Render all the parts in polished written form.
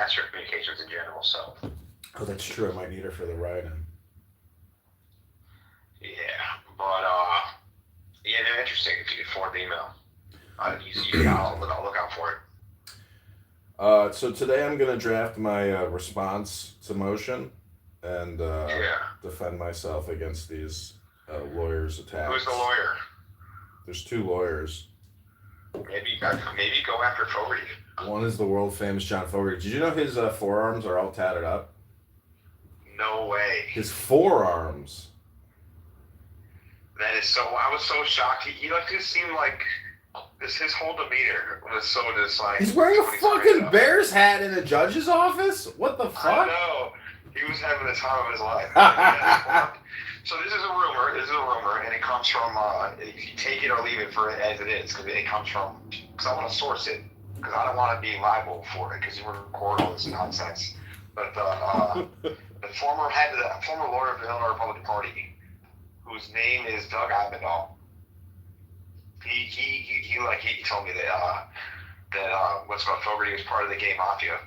master communications in general. So Oh, that's true. I might need her for the writing. yeah, but yeah, they're interesting. If you could forward the email, I'll look out for it. So today I'm gonna draft my response to motion and Yeah. defend myself against these lawyers' Who's the attacks. lawyer? There's two lawyers. Maybe go after Fogarty. One is the world famous John Fogerty. Did you know his forearms are all tatted up? No way. His forearms. That is so. I was so shocked. He like just seemed like this. His whole demeanor was so just like. He's wearing a fucking Bears hat in a judge's office? What the fuck? I know. He was having the time of his life. So this is a rumor. And it comes from. If you take it or leave it for it as it is, because it comes from. Because I want to source it, because I don't want to be liable for it, because you record all this nonsense. But the former lawyer of the Illinois Republican Party, whose name is Doug Abendall. He told me that what's called Fogarty was part of the gay mafia.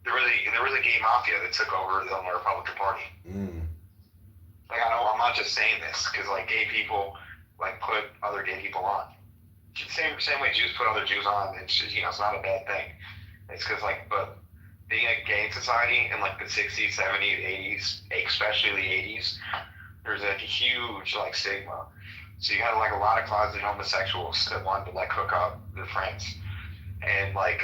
There was a gay mafia that took over the Illinois Republican Party. Like I'm not just saying this because like gay people like put other gay people on. Same way Jews put other Jews on. It's just, it's not a bad thing. It's because but being a gay in society in like the 60s, 70s, 80s, especially the 80s, there's a huge like stigma. So you had like a lot of closeted homosexuals that wanted to like hook up with friends. And like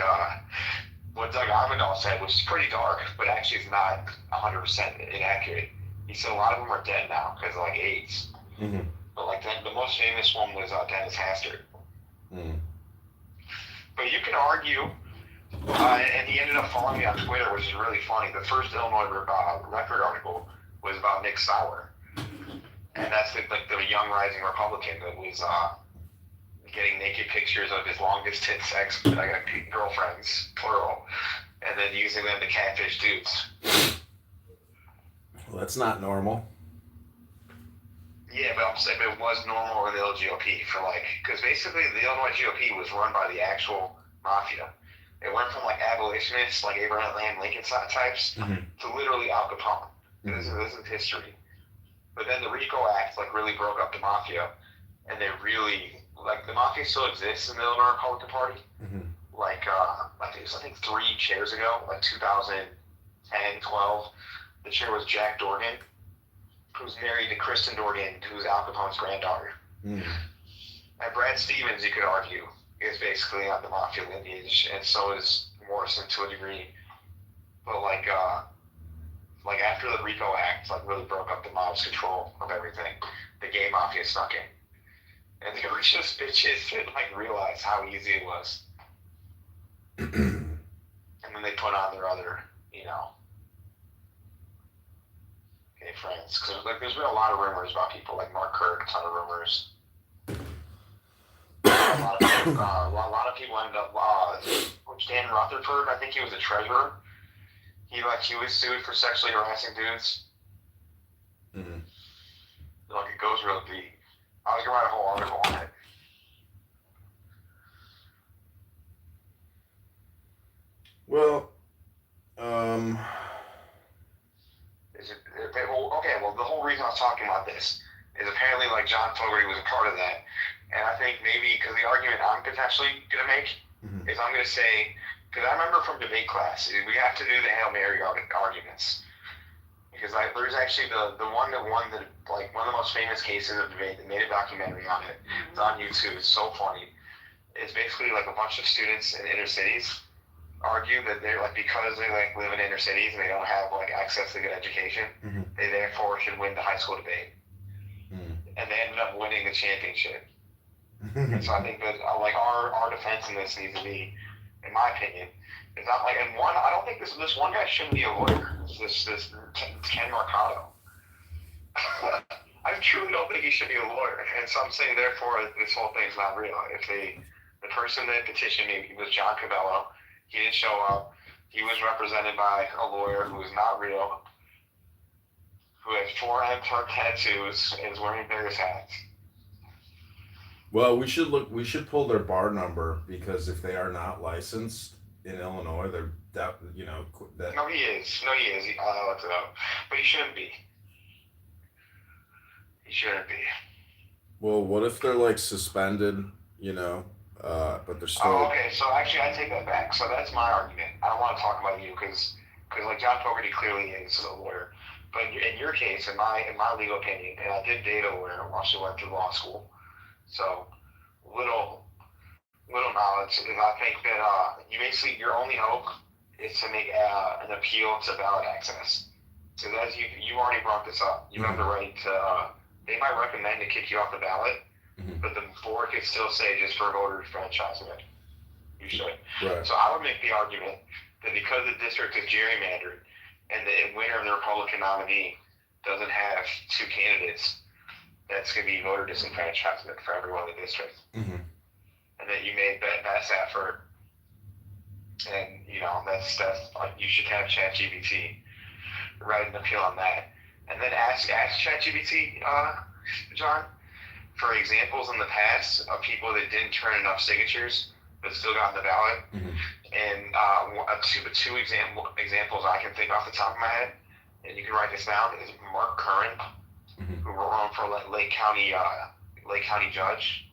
what Doug Avendall said, which is pretty dark, but actually it's not 100% inaccurate. He said a lot of them are dead now because of like AIDS. Mm-hmm. But like the most famous one was Dennis Hastert. Mm. But you can argue, and he ended up following me on Twitter, which is really funny. The first Illinois record article was about Nick Sauer. And that's the young rising Republican that was getting naked pictures of his long distance girlfriends, plural, and then using them to catfish dudes. Well, that's not normal. Yeah, but I'm saying it was normal in the GOP because basically the Illinois GOP was run by the actual mafia. It went from like abolitionists, like Abraham Lincoln types, to literally Al Capone. This is history. But then the RICO Act really broke up the mafia, and they really the mafia still exists in the Illinois Republican Party. Mm-hmm. It was, I think 3 chairs ago, 2010, 12. The chair was Jack Dorgan, who's married to Kristen Dorgan, who's Al Capone's granddaughter. Mm. And Brad Stevens, you could argue, is basically on the mafia lineage, and so is Morrison to a degree. But after the RICO Act really broke up the mob's control of everything, the gay mafia snuck in. And they were just bitches that realized how easy it was. And then they put on their other, gay friends. Because there's been a lot of rumors about people like Mark Kirk, a ton of rumors. A lot of people ended up. Dan Rutherford, I think he was a treasurer. He was sued for sexually harassing dudes. Mm-hmm. It goes real deep. I was gonna write a whole article on it. Well, Well, the whole reason I was talking about this is apparently John Fogerty was a part of that, and I think maybe because the argument I'm potentially gonna make is I'm gonna say. Because I remember from debate class, we have to do the Hail Mary arguments. Because there's actually the one that won one of the most famous cases of debate. They made a documentary on it. It's on YouTube. It's so funny. It's basically a bunch of students in inner cities argue that they're because they live in inner cities and they don't have access to good education, they therefore should win the high school debate. And they ended up winning the championship. And so I think that our defense in this needs to be, in my opinion, it's not and one. I don't think this one guy shouldn't be a lawyer. This Ken Mercado. I truly don't think he should be a lawyer, and so I'm saying therefore this whole thing's not real. If the person that petitioned me was John Cabello, he didn't show up. He was represented by a lawyer who is not real, who has 4 M-Turk tattoos and is wearing Bears hats. Well, we should pull their bar number because if they are not licensed, in Illinois. They're that that. No, he is. No, he is. I looked it up, but he shouldn't be. He shouldn't be. Well, what if they're like suspended? But they're Oh, still. okay. So actually, I take that back. So that's my argument. I don't want to talk about you because like John Fogerty clearly is a lawyer, but in your case, in my legal opinion, and I did date a lawyer while she went through law school, so little little knowledge is I think that you basically your only hope is to make an appeal to ballot access. So as you already brought this up, you have the right to. They might recommend to kick you off the ballot, but the board could still say just for voter enfranchisement. You should. Right. So I would make the argument that because the district is gerrymandered and the winner of the Republican nominee doesn't have two candidates, that's going to be voter disenfranchisement for everyone in the district. Mm-hmm. And that you made best effort, and that's like you should have ChatGPT write an appeal on that, and then ask ChatGPT, John, for examples in the past of people that didn't turn enough signatures but still got on the ballot. Mm-hmm. And two examples I can think off the top of my head, and you can write this down, is Mark Curran, who ran for Lake County judge,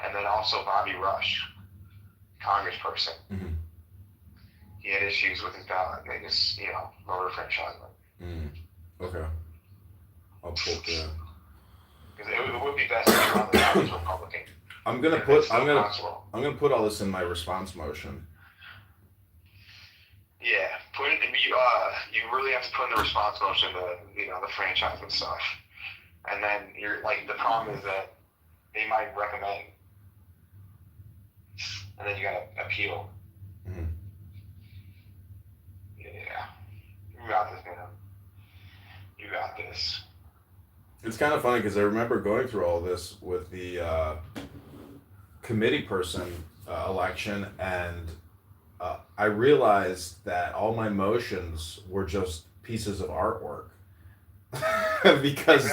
and then also Bobby Rush, congressperson. Mm-hmm. He had issues with his ballot. They just, voter enfranchisement. Okay. I'll put that. Because it would be best if you're on the ballot as Republican. I'm gonna put all this in my response motion. Yeah, put it. You really have to put in the response motion the franchise and stuff, and then you're like the problem is that they might recommend, and then you gotta appeal. Mm-hmm. Yeah, you got this, man. You got this. It's kind of funny because I remember going through all this with the committee person election, and I realized that all my motions were just pieces of artwork because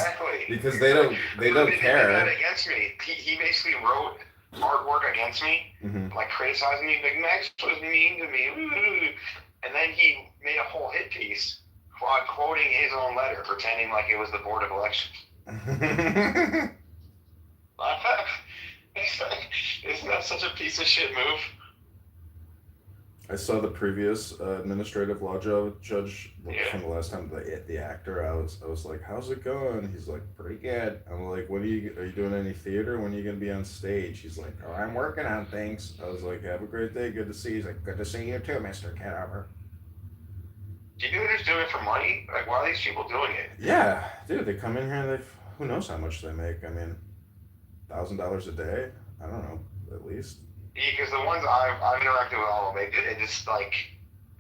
they don't care. He did that against me. He basically wrote artwork against me, like criticizing me. Like Max was mean to me, and then he made a whole hit piece quoting his own letter, pretending like it was the Board of Elections. Isn't that such a piece of shit move? I saw the previous administrative law judge from the last time, the actor. I was like, "How's it going?" He's like, "Pretty good." I'm like, "Are you doing any theater? When are you gonna be on stage?" He's like, "Oh, I'm working on things." I was like, "Have a great day. Good to see you." He's like, "Good to see you too, Mr. Kitover." Do you know who's doing it for money? Like, why are these people doing it? Yeah, dude, they come in here and who knows how much they make. I mean, $1,000 a day. I don't know, at least. Yeah, because the ones I've interacted with all of them, it just like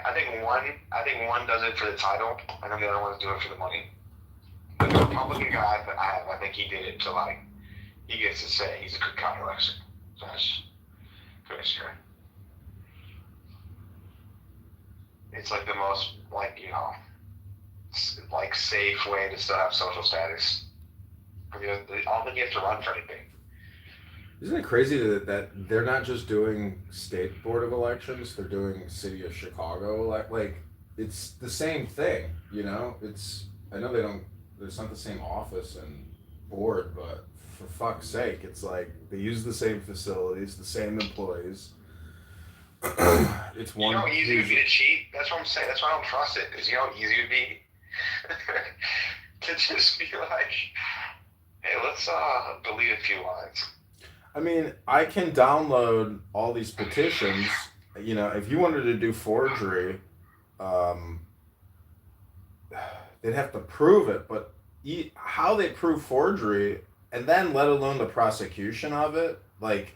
I think one does it for the title, and then the other ones do it for the money. But the Republican guy that I think he did it to like he gets to say he's a Cook County election commissioner. It's like the most like safe way to still have social status. I don't think you have to run for anything. Isn't it crazy that they're not just doing state board of elections, they're doing city of Chicago, like it's the same thing, I know it's not the same office and board, but for fuck's sake, it's like they use the same facilities, the same employees. It's one. You know how easy it would be to cheat? That's what I'm saying. That's why I don't trust it. Is how easy it would be to just be like, hey, let's delete a few lines. I mean, I can download all these petitions. If you wanted to do forgery, they'd have to prove it. But how they prove forgery, and then let alone the prosecution of it, like,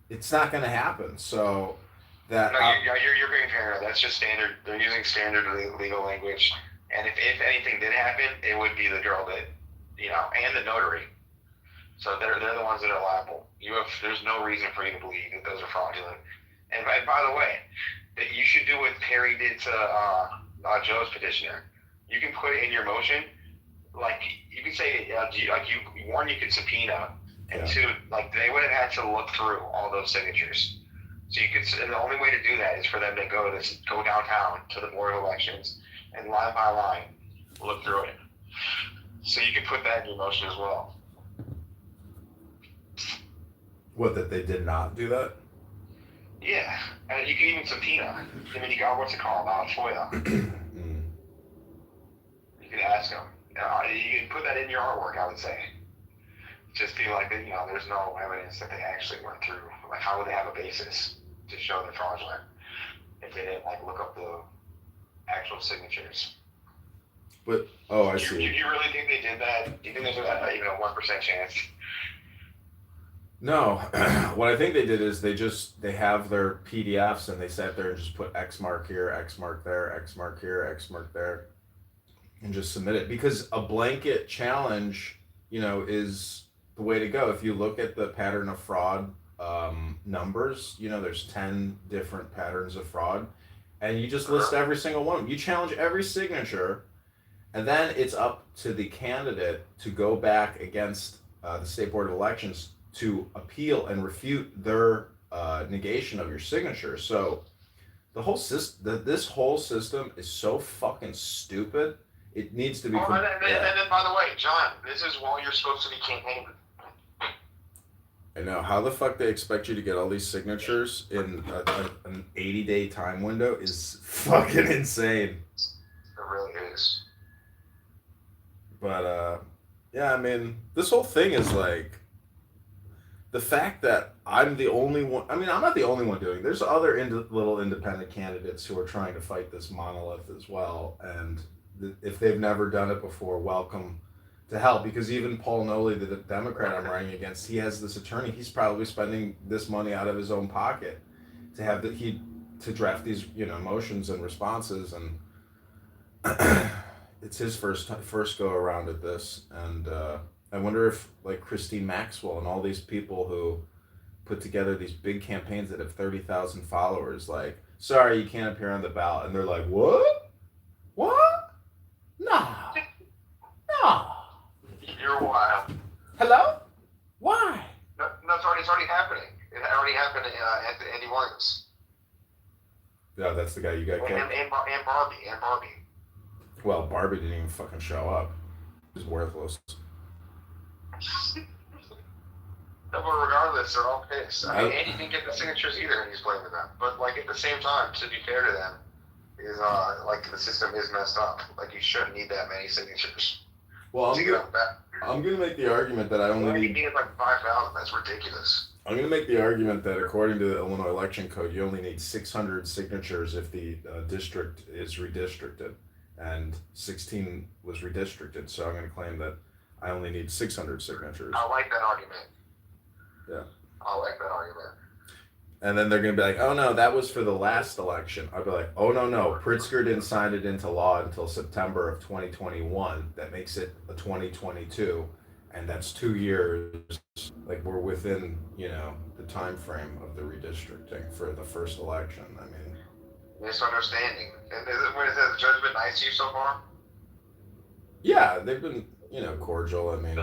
it's not going to happen. So that you're being paranoid. That's just standard. They're using standard legal language. And if anything did happen, it would be the girl that, and the notary. So they're the ones that are liable. There's no reason for you to believe that those are fraudulent. And by the way, that you should do what Perry did to Joe's petitioner. You can put it in your motion, like you can say, you could subpoena, and two, like they would have had to look through all those signatures. So you could, and the only way to do that is for them to go downtown to the board of elections and line by line look through it. So you can put that in your motion as well. What, that they did not do that? Yeah, and you can even subpoena. I mean, you got what's it called? FOIA. You can ask them. You can put that in your artwork, I would say. Just feel like that, there's no evidence that they actually went through. Like, how would they have a basis to show they're fraudulent if they didn't look up the actual signatures? But I see. Do you really think they did that? Do you think there's even a 1% chance? No, what I think they did is they have their PDFs and they sat there and just put X mark here, X mark there, X mark here, X mark there, and just submit it, because a blanket challenge, is the way to go. If you look at the pattern of fraud numbers, there's 10 different patterns of fraud, and you just list every single one. You challenge every signature, and then it's up to the candidate to go back against the State Board of Elections to appeal and refute their negation of your signature. So the whole this whole system is so fucking stupid. It needs to be. And then, by the way, John, this is while you're supposed to be campaigning. I know. How the fuck they expect you to get all these signatures in an 80-day time window is fucking insane. It really is. But yeah, I mean, this whole thing is like, the fact that I'm the only one, I mean, I'm not the only one doing it. There's other little independent candidates who are trying to fight this monolith as well. And if they've never done it before, welcome to hell. Because even Paul Noley, the Democrat I'm running against, he has this attorney. He's probably spending this money out of his own pocket to have to draft these, motions and responses. And it's his first go around at this. And, I wonder if, like, Christine Maxwell and all these people who put together these big campaigns that have 30,000 followers, like, sorry, you can't appear on the ballot. And they're like, what? What? No. You're wild. Hello? Why? No, it's already happening. It already happened to Andy Williams. Yeah, that's the guy you got killed. And Barbie. Well, Barbie didn't even fucking show up. She's worthless. No, but regardless, they're all pissed. I mean, Andy didn't get the signatures either, and he's blaming them. But at the same time, to be fair to them, is the system is messed up. Like, you shouldn't need that many signatures. Well, I'm gonna make the argument that I only need like 5,000. That's ridiculous. I'm gonna make the argument that according to the Illinois Election Code, you only need 600 signatures if the district is redistricted, and 16 was redistricted. So I'm gonna claim that I only need 600 signatures. I like that argument. Yeah. I like that argument. And then they're going to be like, oh no, that was for the last election. I'll be like, oh no, Pritzker didn't sign it into law until September of 2021. That makes it a 2022. And that's 2 years. Like, we're within, the time frame of the redistricting for the first election. I mean, misunderstanding. And has the judge been nice to you so far? Yeah, they've been, cordial. I mean,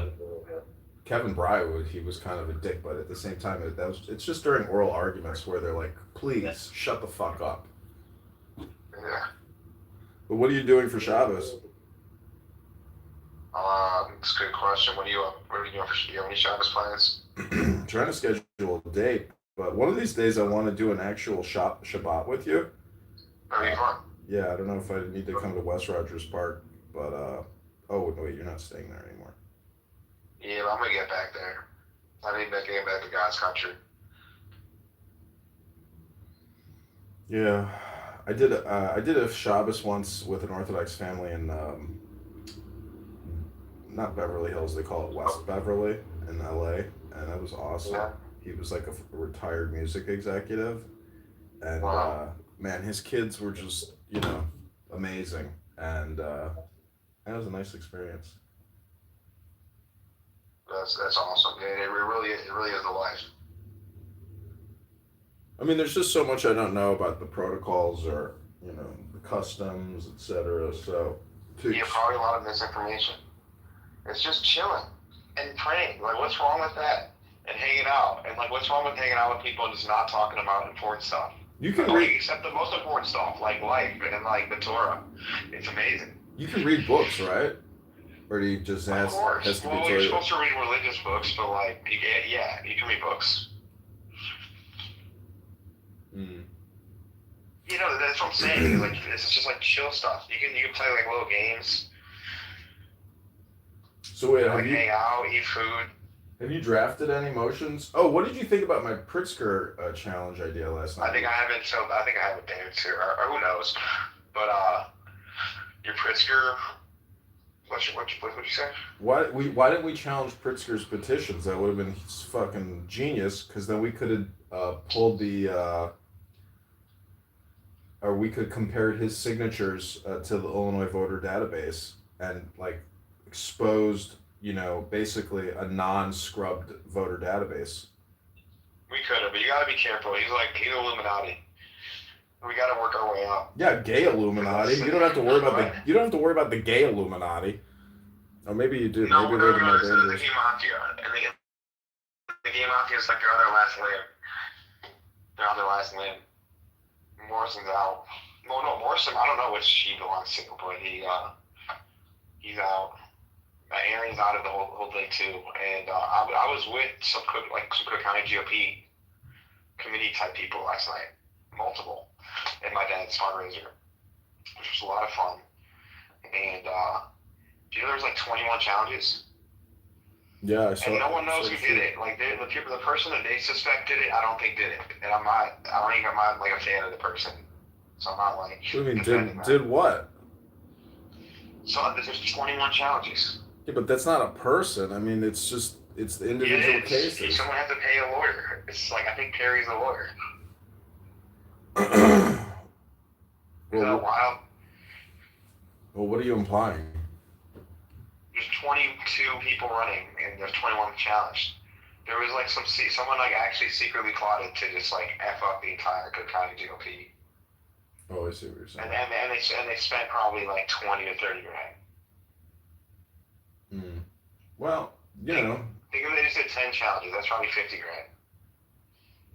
Kevin Bryan, he was kind of a dick, but at the same time, it's just during oral arguments where they're like, please, shut the fuck up. Yeah. But what are you doing for Shabbos? It's a good question. What are you up? What are you doing do you have any Shabbos plans? Trying to schedule a date, but one of these days I want to do an actual Shabbat with you. That'd be fun. Yeah, I don't know if I need to come to West Rogers Park, but oh wait, you're not staying there anymore. Yeah, but I'm gonna get back there. I need to get back to God's country. Yeah, I did a Shabbos once with an Orthodox family in not Beverly Hills, they call it West Beverly in LA, and that was awesome. Yeah. He was like a retired music executive, and man, his kids were just amazing, and that was a nice experience. That's awesome. It really is the life. I mean, there's just so much I don't know about the protocols or the customs, etc. So yeah, probably a lot of misinformation. It's just chilling and praying. Like, what's wrong with that? and hanging out. And like, what's wrong with hanging out with people and just not talking about important stuff? You can read, except the most important stuff, like life and like the Torah. It's amazing. You can read books, right? Or do you just has to be Well, you're supposed to read religious books, but like, you can read books. Mm. You know, that's what I'm saying. Like, it's just like chill stuff. You can play like little games. So wait, like hang out, eat food. Have you drafted any motions? Oh, what did you think about my Pritzker challenge idea last night? I think I have a day or two, or who knows. But your Pritzker. What'd you say? Why didn't we challenge Pritzker's petitions? That would have been fucking genius, because then we could have pulled the or we could compare his signatures to the Illinois voter database and like exposed, basically a non-scrubbed voter database. We could have, but you gotta be careful. He's Illuminati. We gotta work our way up. Yeah, gay Illuminati. You don't have to worry about the gay Illuminati. Or maybe you do. No, maybe they're the gay mafia, and the gay mafia is like their other last limb. They're on their last limb. Morrison's out. Well, no, Morrison. I don't know which he belongs to, but he's out. Aaron's out of the whole thing too, and I was with some Cook County GOP committee type people last night, multiple, and my dad's fundraiser, which was a lot of fun. And there was like 21 challenges. Yeah, I saw. And no one knows who did it. Like the person that they suspect did it, I don't think did it, and I'm not like a fan of the person, so I'm not like. What do you mean did what? So there's 21 challenges. Yeah, but that's not a person. I mean, it's the individual cases. Someone has to pay a lawyer. It's like, I think Perry's a lawyer. Is that wild? Well, what are you implying? There's 22 people running, and there's 21 challenged. There was like someone like actually secretly plotted to just like F up the entire Cook County GOP. Oh, I see what you're saying. And they spent probably like 20 to 30 grand. Well, think if they just did 10 challenges, that's probably 50 grand.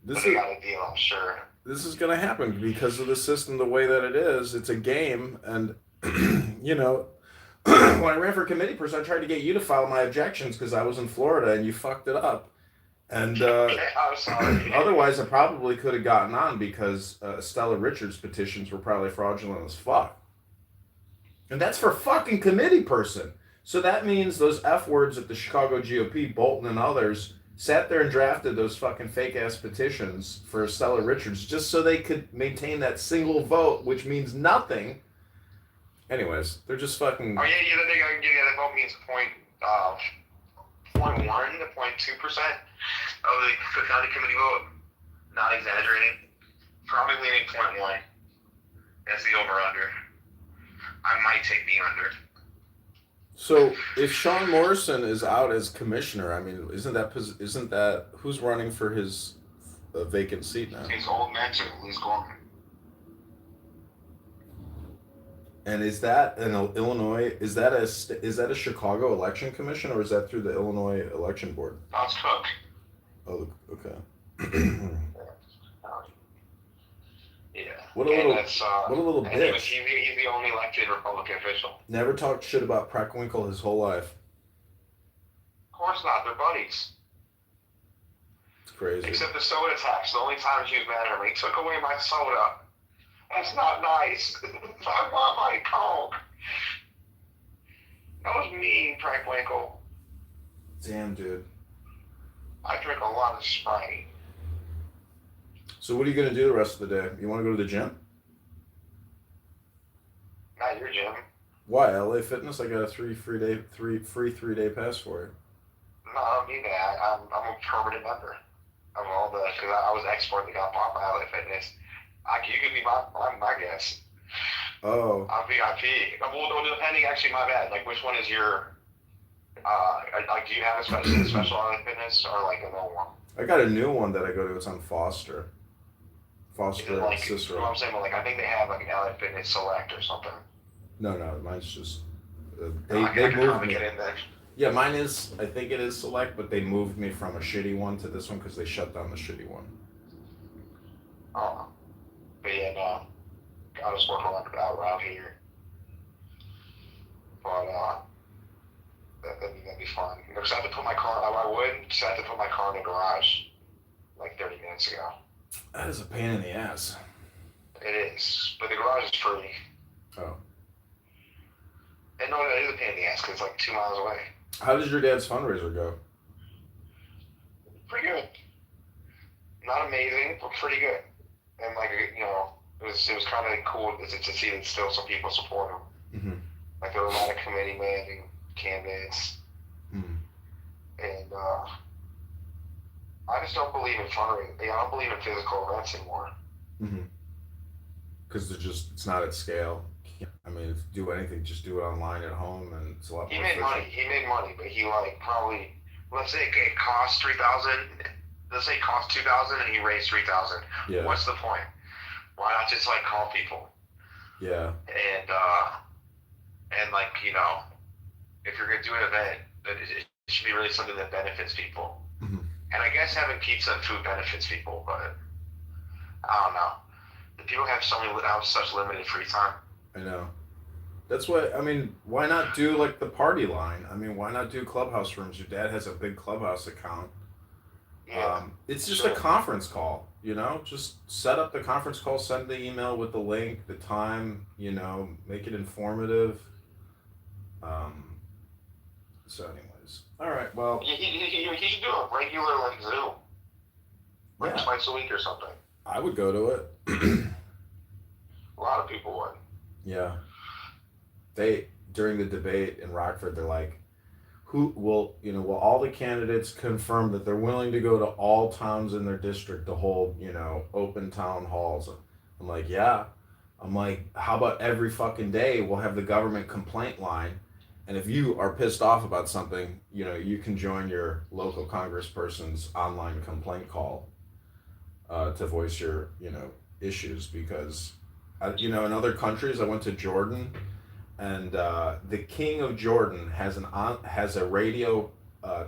They got a deal, I'm sure. This is going to happen because of the system the way that it is. It's a game, and when I ran for committee person, I tried to get you to file my objections because I was in Florida and you fucked it up. And I'm sorry. Otherwise, I probably could have gotten on because Stella Richards' petitions were probably fraudulent as fuck. And that's for fucking committee person. So that means those F words at the Chicago GOP, Bolton and others, sat there and drafted those fucking fake-ass petitions for Stella Richards just so they could maintain that single vote, which means nothing. Anyways, they're just fucking... Oh, yeah, the vote means 0.1 to 0.2% of the Cook County committee vote. Not exaggerating. Probably leaning 0.1. That's the over-under. I might take the under. So if Sean Morrison is out as commissioner, I mean, isn't that who's running for his vacant seat now? His old mentor, Liz Gorman. And is that in Illinois? Is that a Chicago election commission, or is that through the Illinois election board? That's Cook. Oh, okay. Yeah. What a little bitch. He's the only elected Republican official. Never talked shit about Preckwinkle his whole life. Of course not. They're buddies. It's crazy. Except the soda tax. The only time she was mad at him, he took away my soda. That's not nice. I want my Coke. That was mean, Preckwinkle. Damn, dude. I drink a lot of Sprite. So what are you gonna do the rest of the day? You want to go to the gym? Not your gym. Why? LA Fitness? I got a free 3-day pass for it. No, I don't need that. I'm a permanent member of all the, because I was export that got bought by LA Fitness. You can be my guest. Oh. I'm VIP. Well, depending, actually, my bad. Like, which one is your, do you have a special LA Fitness or like a normal one? I got a new one that I go to. It's on Foster. Foster and Cicero. You know what I'm saying? But like, I think they have like an LA Fitness Select or something. No, mine's just they I can moved probably me. get in there. Yeah, mine is. I think it is select, but they moved me from a shitty one to this one because they shut down the shitty one. Oh, but yeah, no, I just work around here, but that'd be fun. Because I had to put my car. I would. Just had to put my car in the garage like 30 minutes ago. That is a pain in the ass. It is, but the garage is free. Oh. And no, it is a pain in the ass because it's like 2 miles away. How did your dad's fundraiser go? Pretty good. Not amazing, but pretty good. And like it was kind of cool to see that still some people support him. Mm-hmm. Like there were a lot of committeemen and candidates, Mm-hmm. and I just don't believe in fundraising. I don't believe in physical events anymore. Mm-hmm. Because it's not at scale. I mean, if you do anything, just do it online at home, and it's a lot more efficient. He made money, but he like probably, let's say it cost 3,000. Let's say it cost 2,000, and he raised 3,000. Yeah. What's the point? Why not just like call people? Yeah. And like if you're gonna do an event, it should be really something that benefits people. Mm-hmm. And I guess having pizza and food benefits people, but I don't know. The people have such limited free time. I know. That's what I mean. Why not do like the party line? I mean, why not do clubhouse rooms? Your dad has a big clubhouse account. Yeah. It's just a conference call. Just set up the conference call, send the email with the link, the time. Make it informative. So, anyways, all right. Well, he should do a regular like Zoom, like twice a week or something. I would go to it. A lot of people would. Yeah. During the debate in Rockford, they're like, will all the candidates confirm that they're willing to go to all towns in their district to hold, open town halls? I'm like, yeah. I'm like, how about every fucking day we'll have the government complaint line, and if you are pissed off about something, you can join your local congressperson's online complaint call to voice your, issues, because, in other countries, I went to Jordan, and the king of Jordan has a radio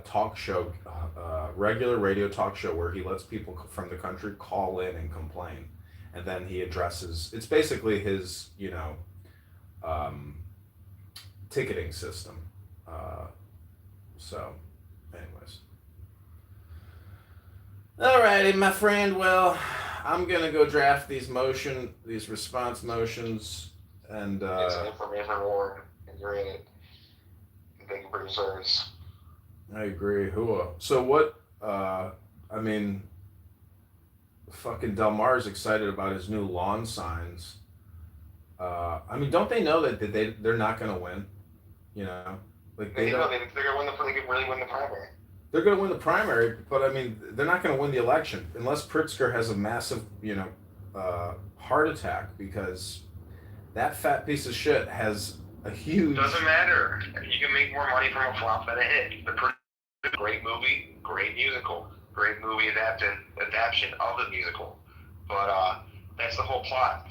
talk show, regular radio talk show where he lets people from the country call in and complain, and then he addresses. It's basically his, ticketing system. So, anyways. Alrighty, my friend. Well, I'm gonna go draft these response motions. And it's an information war, and you're in it. Thank you for your service. I agree. So what? I mean, fucking Del Mar's excited about his new lawn signs. I mean, don't they know that they're not gonna win? Like they're gonna win they could really win the primary. They're gonna win the primary, but I mean, they're not gonna win the election unless Pritzker has a massive, heart attack, because that fat piece of shit has a huge. Doesn't matter. You can make more money from a flop than a hit. Great movie, great musical, great movie adaptation of the musical. But that's the whole plot.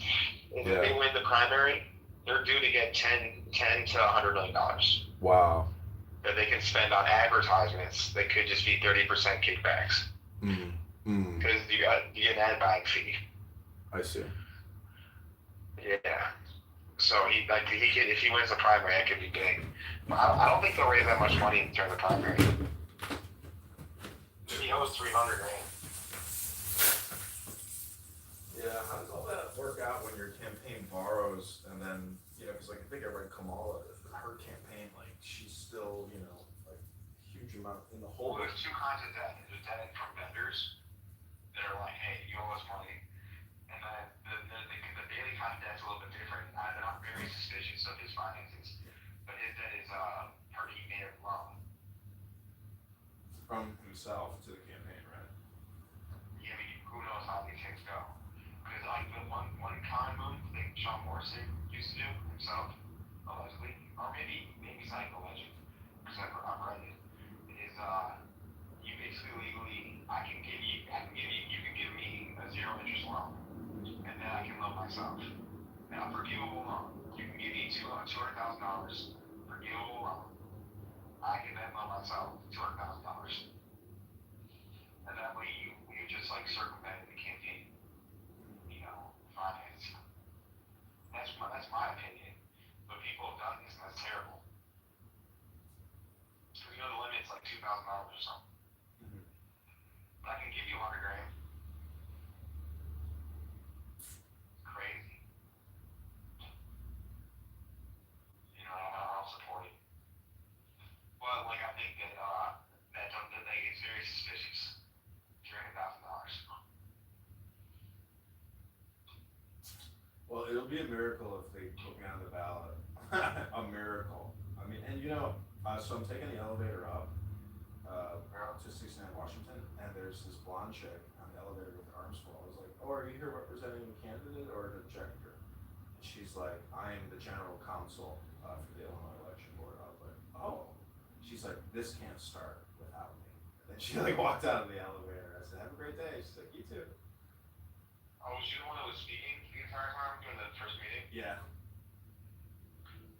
If they win the primary, they're due to get $10 to $100 million. Wow. That they can spend on advertisements that could just be 30% kickbacks. Because you get an ad buying fee. I see. Yeah. So if he wins the primary, that could be big. But I don't think they'll raise that much money during the primary. He owes $300,000. Yeah, how does all that work out when your campaign borrows, and then because I think I read Kamala, her campaign, like she's still like huge amount in the hole. Well, there's two kinds of debt. There's debt from vendors that are like, hey, you owe us money. And then the daily kind of debt's a little bit different. I'm very suspicious of his finances, but his debt is he made a loan from himself to the campaign, right? Yeah, I mean, who knows how these things go? Because like the one con move that Sean Morrison used to do himself, allegedly, or maybe it's not even alleged, because I've read it, is you basically legally you can give me a zero interest loan, and then I can loan myself. Now, forgivable loan. You can give me $200,000 forgivable loan. I can then comes out $200,000. And that way you just like circumvent the campaign, finance. That's my opinion. But people have done this and that's terrible. Because the limit's like $2,000 or something. Mm-hmm. But I can give you 100 grand. Crazy. I'll support it. But like I think that it's very suspicious. $300,000. Well, it'll be a miracle if they put me on the ballot. A miracle. I mean, and so I'm taking the elevator up to 69 Washington, and there's this blonde chick on the elevator with her arms full. I was like, oh, are you here representing a candidate or an objector? And she's like, I am the general counsel for the Illinois Election Board. I was like, oh. She's like, this can't start without me. And then she like walked out of the elevator. I said, have a great day. She's like, you too. Oh, was you the one that was speaking the entire time during the first meeting? Yeah.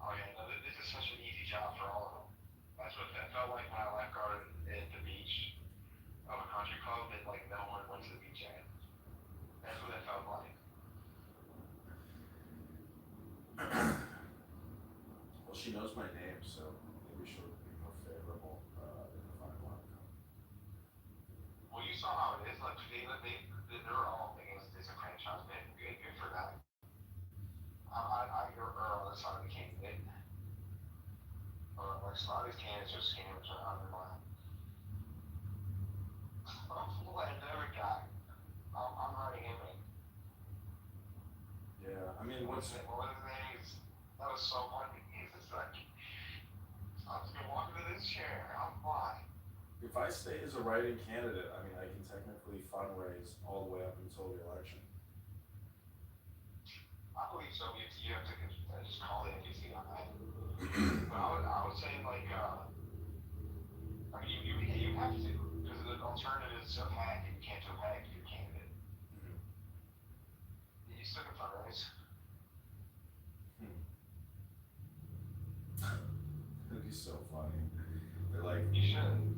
Oh yeah, no, this is such an easy job for all of them. That's what that felt like when I lifeguarded at the beach of a country club that like no one went to the beach at. That's what that felt like. Well, she knows my name, so maybe she'll be more favorable in the final outcome. Well, you saw how it is. Like they're all against disenfranchisement. Good for them. I'm your on the side of the candidate. Or like a lot of these candidates are scammers or underlying. I never got. I'm writing him in. Yeah, I mean, What his name is? That was so funny. He's just like, I'm just gonna walk into this chair. I'm fine. if I stay as a writing candidate, I mean, I can technically fundraise all the way up until the election. I believe so. You have to just call the NBC on that. But I would say like, I mean, you have to, because the alternatives of hack, and you can't do hack if you're a candidate. You still can fundraise. It'd be so funny. They're like, You should.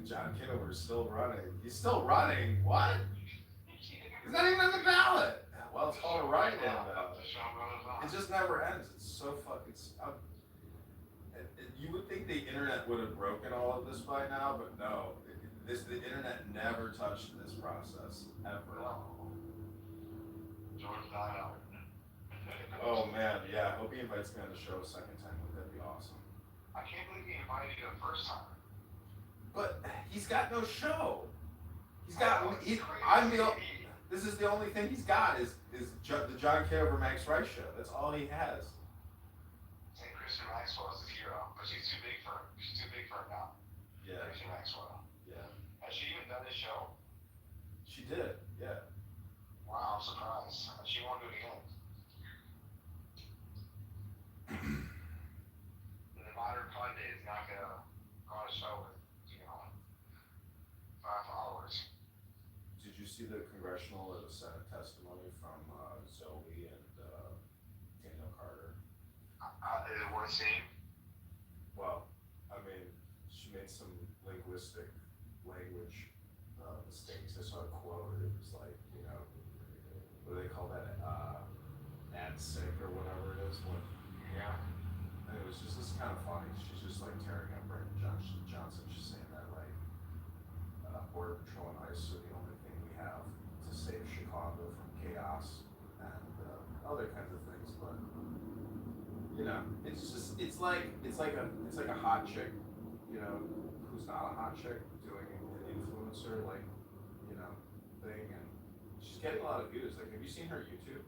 John Kitover is still running. He's still running? What? He's not even on the ballot. Well, it's called a write-in ballot. It just never ends. It's so fucking. You would think the internet would have broken all of this by now, but no. The internet never touched this process ever. George died out. Oh man, yeah. I hope he invites me on the show a second time. That'd be awesome. I can't believe he invited you the first time. But he's got no show. He's got. I'm the. This is the only thing he's got is the John Kitover Max Rice show. That's all he has. St. Christian Maxwell is his hero, but she's too big for him. She's too big for him now. Yeah. Christian Maxwell. Yeah. Has she even done this show? She did. Yeah. Wow, I'm surprised. She won't do it again. The modern pundit is not gonna go on a show with, 5 followers. Did you see the congressional or the Senate testimony from Zoe and Daniel Carter? Is it worth seeing? Well, I mean, she made some linguistic language mistakes. I saw a quote. It was like, what do they call that? Ad sick or whatever it is. Yeah. And it was just this kind of funny. She's just like tearing up Brandon Johnson. She's saying that like Border Patrol and ICE are the only thing we have to save Chicago from chaos and other kinds of things. But it's like a hot chick, who's not a hot chick doing an influencer thing, and she's getting a lot of views. Like, have you seen her YouTube?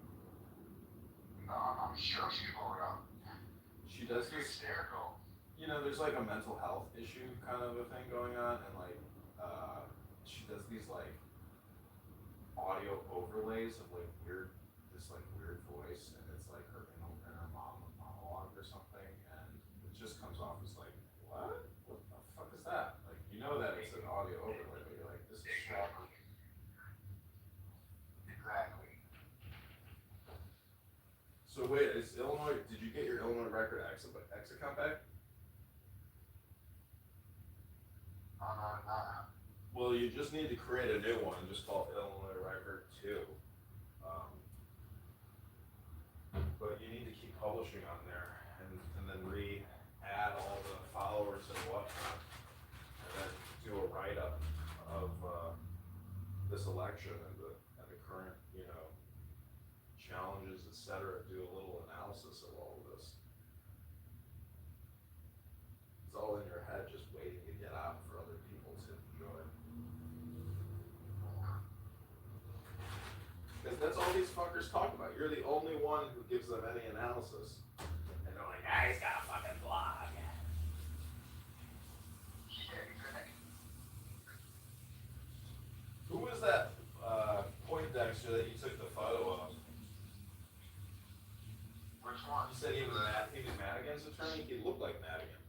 No, I'm sure she's blowing up. She does this. Hysterical. There's like a mental health issue kind of a thing going on, and like she does these like audio overlays of like this weird voice, and it's like her inner monologue or something, and it just comes off as like, what the fuck is that? Like, that it's an audio overlay, but you're like, this is Exactly. So wait, is Illinois? Did you get your Illinois record exit account back? Well, you just need to create a new one, just called Illinois Record 2. Um, but you need to keep publishing on there and then re-add all the followers and whatnot, and then do a write-up of this election and the current, challenges, etc. Do a little analysis of all of this. It's all in your head, just waiting to get out for other people to enjoy. Because that's all these fuckers talk about. You're the only one who gives them any analysis. And they're like, he's got a fucking blog. Who was that Poindexter that you took the photo of? Which one? You said he was Madigan's attorney? He looked like Madigan.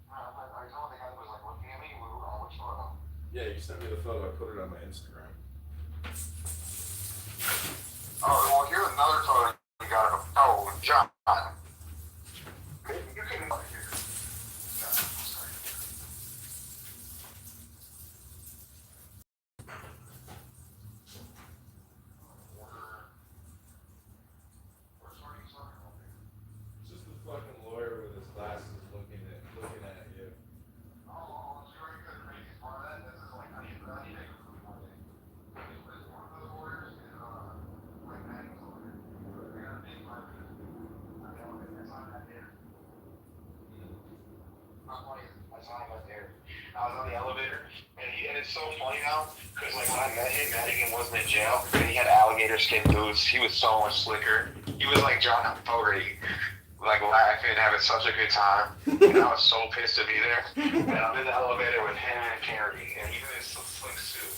I told the guy that was like looking at me. Which photo? Yeah, you sent me the photo. I put it on my Instagram. Oh, well, here's another photo you got of. Oh, John. You can look here. It's just a fucking lawyer with his glasses looking at you. Oh, it's very good. Crazy part of that. This is like how you one day. It was one of those lawyers in like Maddie's lawyer. They got a big market. I know it's not that there. Not funny. I saw him out there. I was on the elevator, and it's so funny now because like when I met him, Madigan wasn't in jail, and he had alligator skin boots. He was so much slicker. He was like John Fogerty, like laughing, having such a good time. And I was so pissed to be there. And I'm in the elevator with him and Carrie, and he's in his slick suit.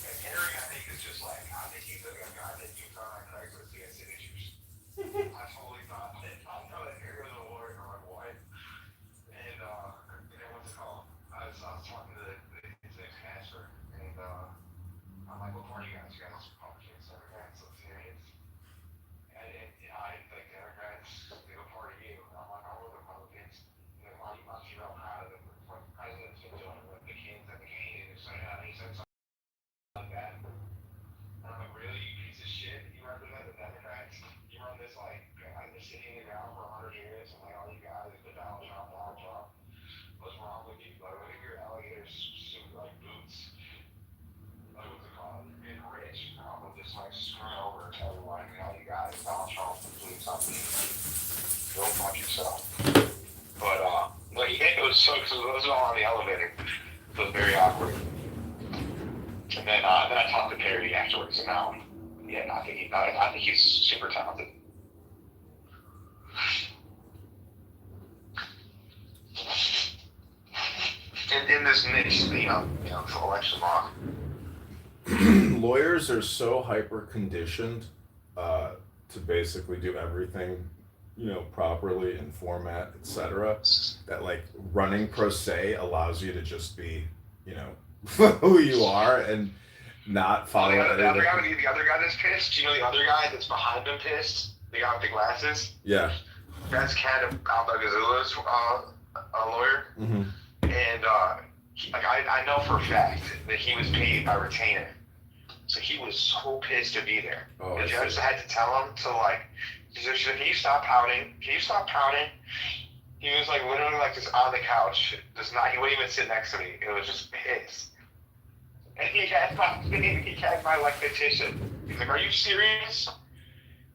And Carrie, I think, is just like, I think he's like a guy that you found on Craigslist to get signatures. I totally thought that. I know that Carrie was a lawyer. I'm like, what? And what's it called? I was talking to his ex-pastor, and I'm like, what part are you guys? You guys are Republicans, Democrats, Libertarians? And I think the Democrats, they were part of you. I'm like, all the Republicans. And then why you must be real proud of the president's been doing with the kids and the Canadians. So he said something like that. And I'm like, really, you piece of shit? You represent the Democrats? You run this like, I've been sitting in the ground for 100 years, and like all you guys have been Donald Trump, Donald Trump. What's wrong with you? Like, look at your alligator suit like boots. Like, what's it called? You're being rich. I'm just like screwing over everyone. You know, you guys, Donald Trump, doing something. Go fuck yourself. But it was so, because it was all on the elevator. It was very awkward. And then I talked to Perry afterwards, and now, yeah, I think he's super talented. In this niche, for election law. Lawyers are so hyper conditioned to basically do everything, properly in format, etc. That like running pro se allows you to just be, who you are and not follow the other guy that's pissed. You know the other guy that's behind him pissed. The guy with the glasses. Yeah. That's Kat Albagazula's lawyer. Mm-hmm. And I know for a fact that he was paid by retainer. So he was so pissed to be there. Oh, the judge had to tell him to can you stop pouting? Can you stop pouting? He was like literally like just on the couch. He wouldn't even sit next to me. It was just pissed. And he had my like petition. He's like, are you serious?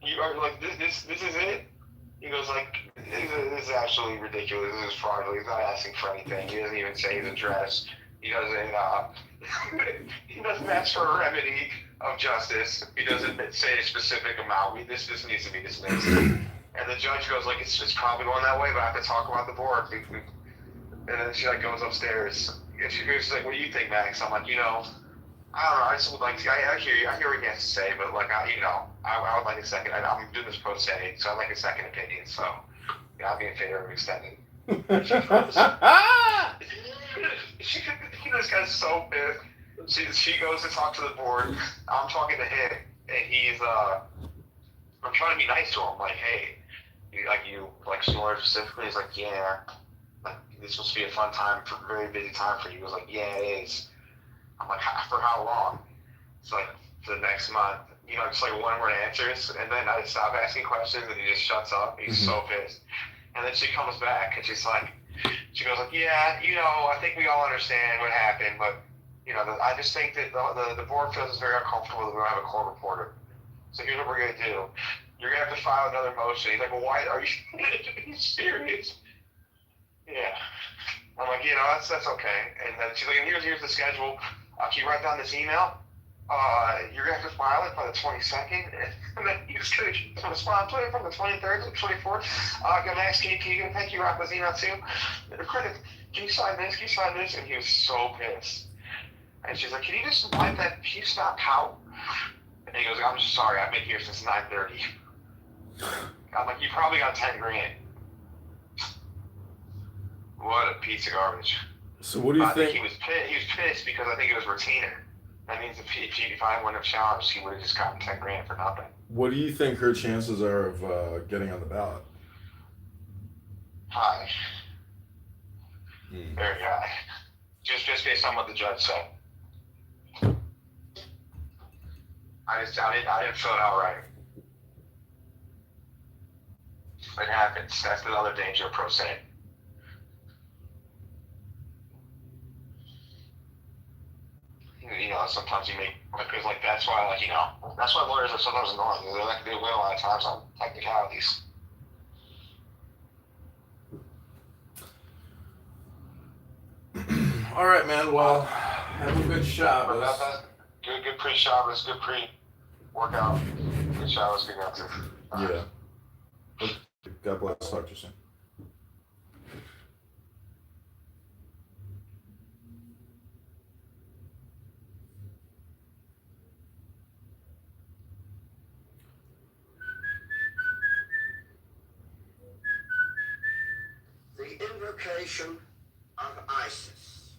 You are like this is it? He goes like, this is absolutely ridiculous. This is fraudulent. He's not asking for anything. He doesn't even say his address. He doesn't ask for a remedy of justice. He doesn't say a specific amount. This needs to be dismissed. And the judge goes like, it's probably going that way, but I have to talk about the board. And then she like goes upstairs. And she's like, what do you think, Max? I'm like, I don't know. I just would like to. I hear you. I hear what he has to say, but like, I would like a second. I'm doing this pro se, so I'd like a second opinion. So, I'll be in favor of extending. This guy's so pissed. She goes to talk to the board. I'm talking to him, and he's I'm trying to be nice to him. Like, hey, you like snore specifically? He's like, yeah. like, this supposed to be a fun time, for very busy time for you. He was like, yeah, it is. I'm like, for how long? It's like, for the next month. You know, just like one word answers, and then I stop asking questions, and he just shuts up. He's so pissed. And then she comes back, and she's like, she goes like, yeah, you know, I think we all understand what happened, but you know, I just think that the board feels it's very uncomfortable that we don't have a court reporter. So here's what we're gonna do. You're gonna have to file another motion. He's like, well, why are you serious? Yeah. I'm like, you know, that's okay. And then she's like, here's the schedule. Can you write down this email? You're gonna have to file it by the 22nd, and then he's gonna respond to it from the 23rd to the 24th. Max, can you thank you write this email too? Can you sign this? Can you sign this? And he was so pissed. And she's like, can you just wipe that? Can you stop how? And he goes, I'm just sorry, I've been here since 9:30. I'm like, you probably got 10 grand. What a piece of garbage. So what do you think? He was pissed because I think it was retainer. That means if I wouldn't have challenged, he would have just gotten 10 grand for nothing. What do you think her chances are of getting on the ballot? High. Very high. Just based on what the judge said. I didn't fill it out right. It happens. That's the other danger of pro se. You know, sometimes you make, because like that's why, like, you know, that's why lawyers are sometimes annoying. They win a lot of times on technicalities. All right, man. Well, have a good Shabbos. Good pre-Shabbos, good pre-workout. Good Shabbos, good answer. Yeah. God bless. Talk to you soon. The invocation of Isis.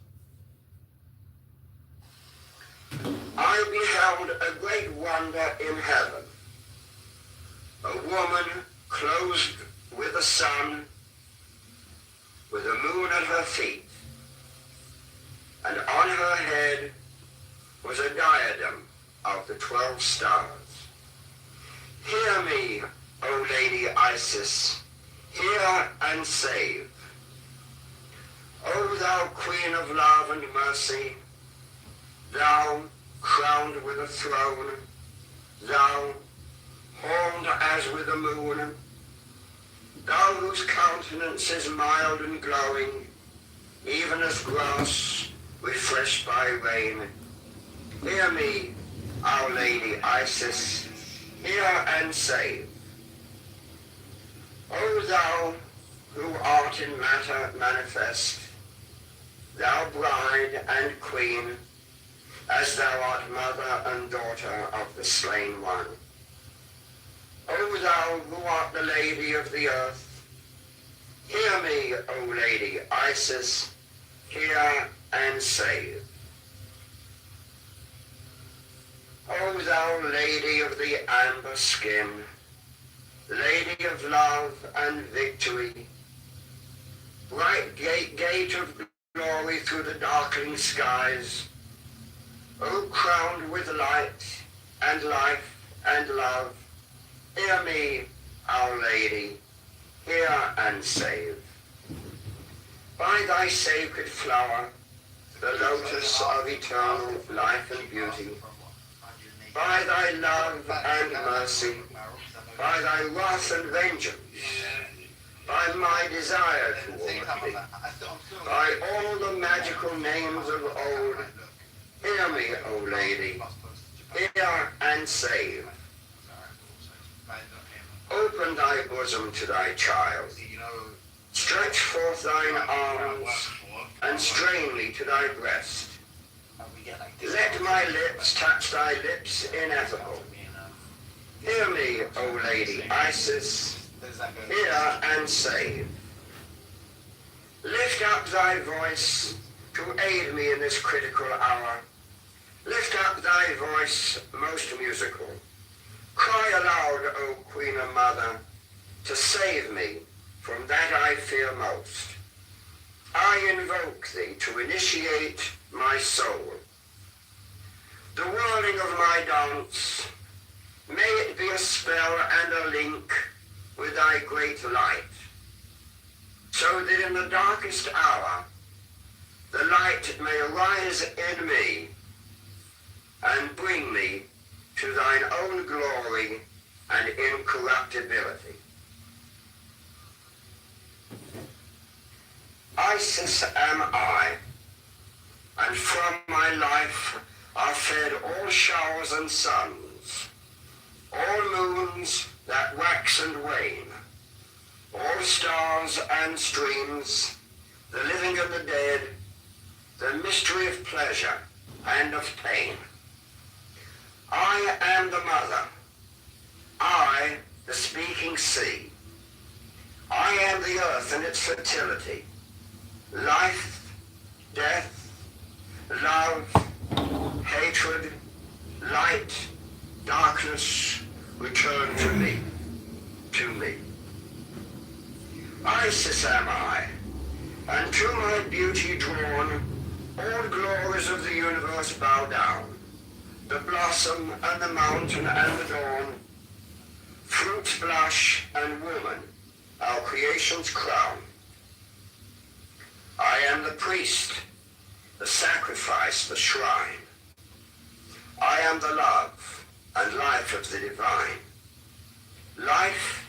I beheld a great wonder in heaven, a woman clothed with the sun, with the moon at her feet, and on her head was a diadem of the 12 stars. Hear me, O Lady Isis, hear and save. O thou Queen of love and mercy, thou crowned with a throne, thou horned as with the moon, thou whose countenance is mild and glowing, even as grass refreshed by rain. Hear me, Our Lady Isis, hear and save. O thou who art in matter manifest, thou bride and queen, as thou art mother and daughter of the slain one. O thou who art the Lady of the earth, hear me, O Lady Isis, hear and save. O thou Lady of the amber skin, Lady of love and victory, bright gate of glory through the darkling skies, O crowned with light and life and love, hear me, Our Lady, hear and save. By thy sacred flower, the lotus of eternal life and beauty, by thy love and mercy, by thy wrath and vengeance, by my desire toward thee, by all the magical names of old, hear me, O Lady, hear and save. Open thy bosom to thy child, stretch forth thine arms, and strain me to thy breast. Let my lips touch thy lips ineffable. Hear me, O Lady Isis, hear and save. Lift up thy voice to aid me in this critical hour. Lift up thy voice most musical. Cry aloud, O Queen and Mother, to save me from that I fear most. I invoke thee to initiate my soul. The whirling of my dance, may it be a spell and a link with thy great light, so that in the darkest hour the light may arise in me and bring me to thine own glory and incorruptibility. Isis am I, and from my life are fed all showers and suns, all moons that wax and wane, all stars and streams, the living and the dead, the mystery of pleasure and of pain. I am the mother, I the speaking sea. I am the earth and its fertility, life, death, love, hatred, light, darkness, return to me, to me. Isis am I, and to my beauty drawn, all glories of the universe bow down, the blossom and the mountain and the dawn, fruit blush and woman, our creation's crown. I am the priest, the sacrifice, the shrine. I am the love and life of the divine. Life,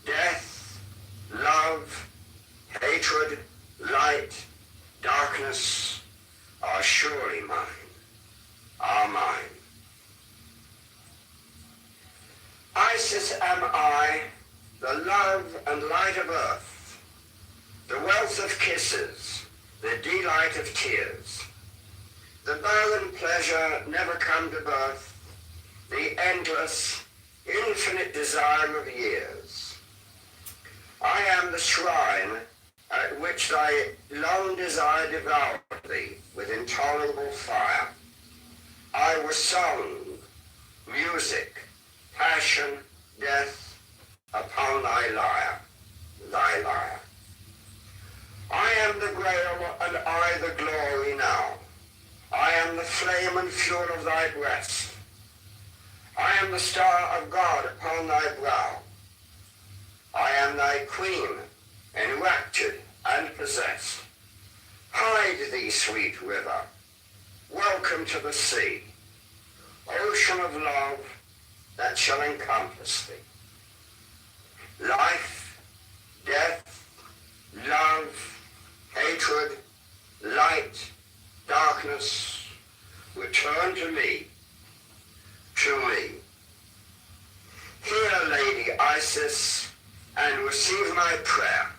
death, love, hatred, light, darkness are surely mine, are mine. Isis am I, the love and light of earth, the wealth of kisses, the delight of tears, the barren pleasure never come to birth, the endless, infinite desire of years. I am the shrine at which thy long desire devoured thee with intolerable fire. I was song, music, passion, death upon thy lyre, thy lyre. I am the grail and I the glory now. I am the flame and fuel of thy breast. I am the star of God upon thy brow. I am thy queen, enraptured and possessed. Hide thee, sweet river. Welcome to the sea, ocean of love that shall encompass thee. Life, death, love, hatred, light, darkness, return to me, to me. Hear, Lady Isis, and receive my prayer.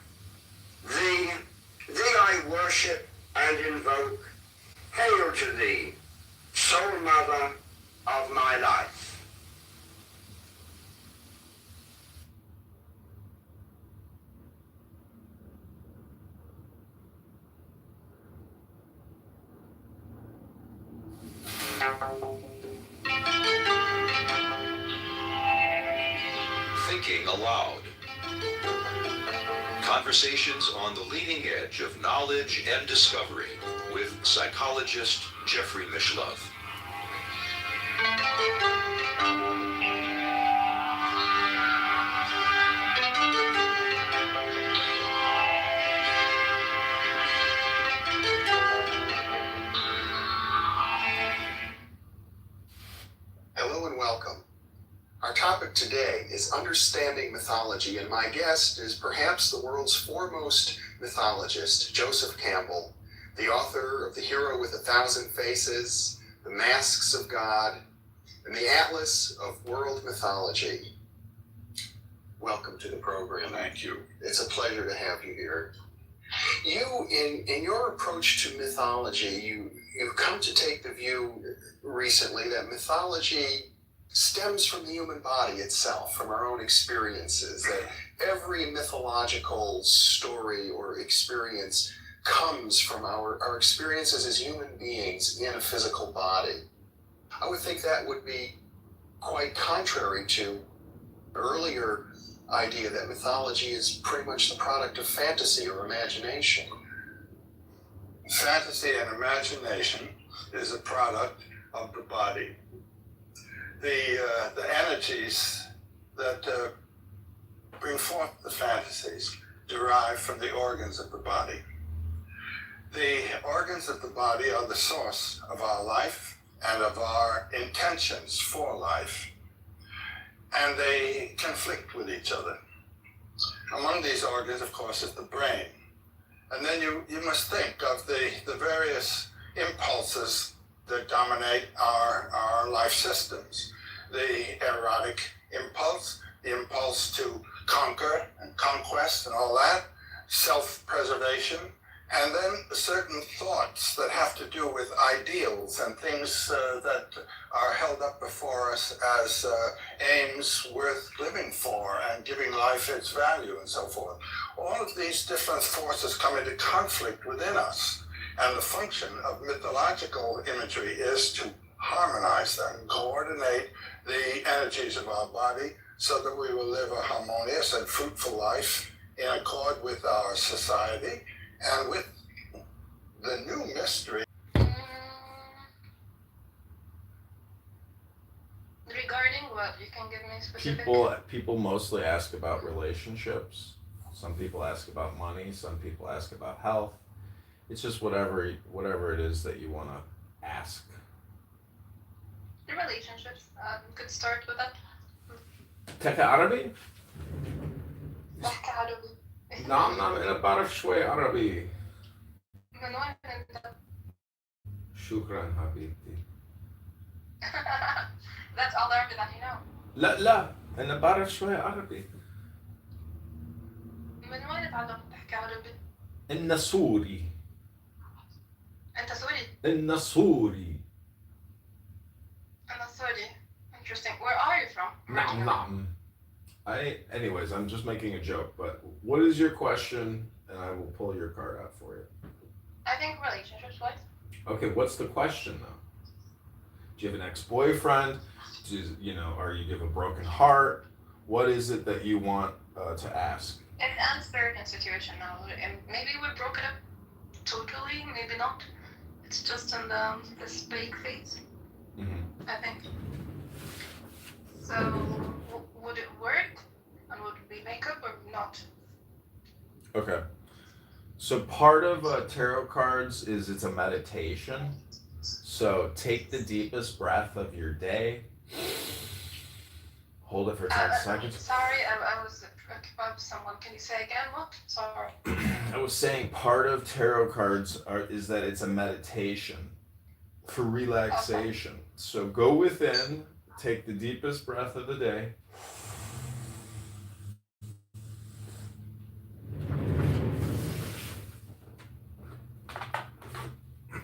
Thee I worship and invoke. Hail to thee, sole mother of my life. Thinking aloud. Conversations on the leading edge of knowledge and discovery with psychologist Jeffrey Mishlove. Hello and welcome. Our topic today is understanding mythology, and my guest is perhaps the world's foremost mythologist, Joseph Campbell, the author of The Hero with a Thousand Faces, The Masks of God, and the Atlas of World Mythology. Welcome to the program. Thank you. It's a pleasure to have you here. You, in your approach to mythology, you've come to take the view recently that mythology stems from the human body itself, from our own experiences, that every mythological story or experience comes from our experiences as human beings in a physical body. I would think that would be quite contrary to earlier idea that mythology is pretty much the product of fantasy or imagination. Fantasy and imagination is a product of the body. The energies that bring forth the fantasies derive from the organs of the body. The organs of the body are the source of our life and of our intentions for life, and they conflict with each other. Among these organs, of course, is the brain. And then you must think of the various impulses that dominate our life systems. The erotic impulse, the impulse to conquer and conquest and all that, self-preservation, and then certain thoughts that have to do with ideals and things that are held up before us as aims worth living for and giving life its value and so forth. All of these different forces come into conflict within us, and the function of mythological imagery is to harmonize them, coordinate the energies of our body so that we will live a harmonious and fruitful life in accord with our society and with the new mystery. Regarding what? You can give me specific? People mostly ask about relationships. Some people ask about money. Some people ask about health. It's just whatever it is that you want to ask. The relationships. Could start with that. تحكي عربي؟ بحكي عربي. نعم أنا بعرف شوي عربي. من وين انت؟ شكرا حبيبتي. That's all the Arabic that you know. لا أنا بعرف شوي عربي. من وين تعلمت تحكي عربي؟ إن سوري. انت سوري؟ إن سوري. أنا سوري. Interesting. Where are you from? نعم. Anyways, I'm just making a joke, but what is your question? And I will pull your card out for you. I think relationships wise. Okay, what's the question though? Do you have an ex-boyfriend? Or you have a broken heart? What is it that you want to ask? An uncertain situation now. And maybe we're broken up totally, maybe not. It's just in this fake phase, I think. So, would it work? And would we make up or not? Okay. So part of tarot cards is it's a meditation. So take the deepest breath of your day. Hold it for 10 seconds. Sorry, I was preoccupied with someone. Can you say again what? Sorry. I was saying part of tarot cards is that it's a meditation for relaxation. Okay. So go within, take the deepest breath of the day.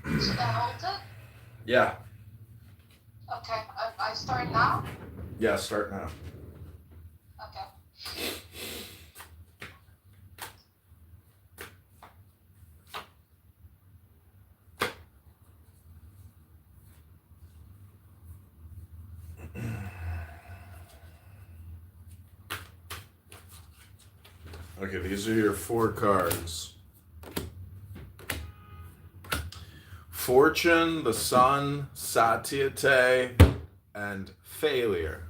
Should I hold it? Yeah. Okay, I start now? Yeah, start now. Okay. Okay, these are your 4 cards. Fortune, the Sun, Satiety, and Failure.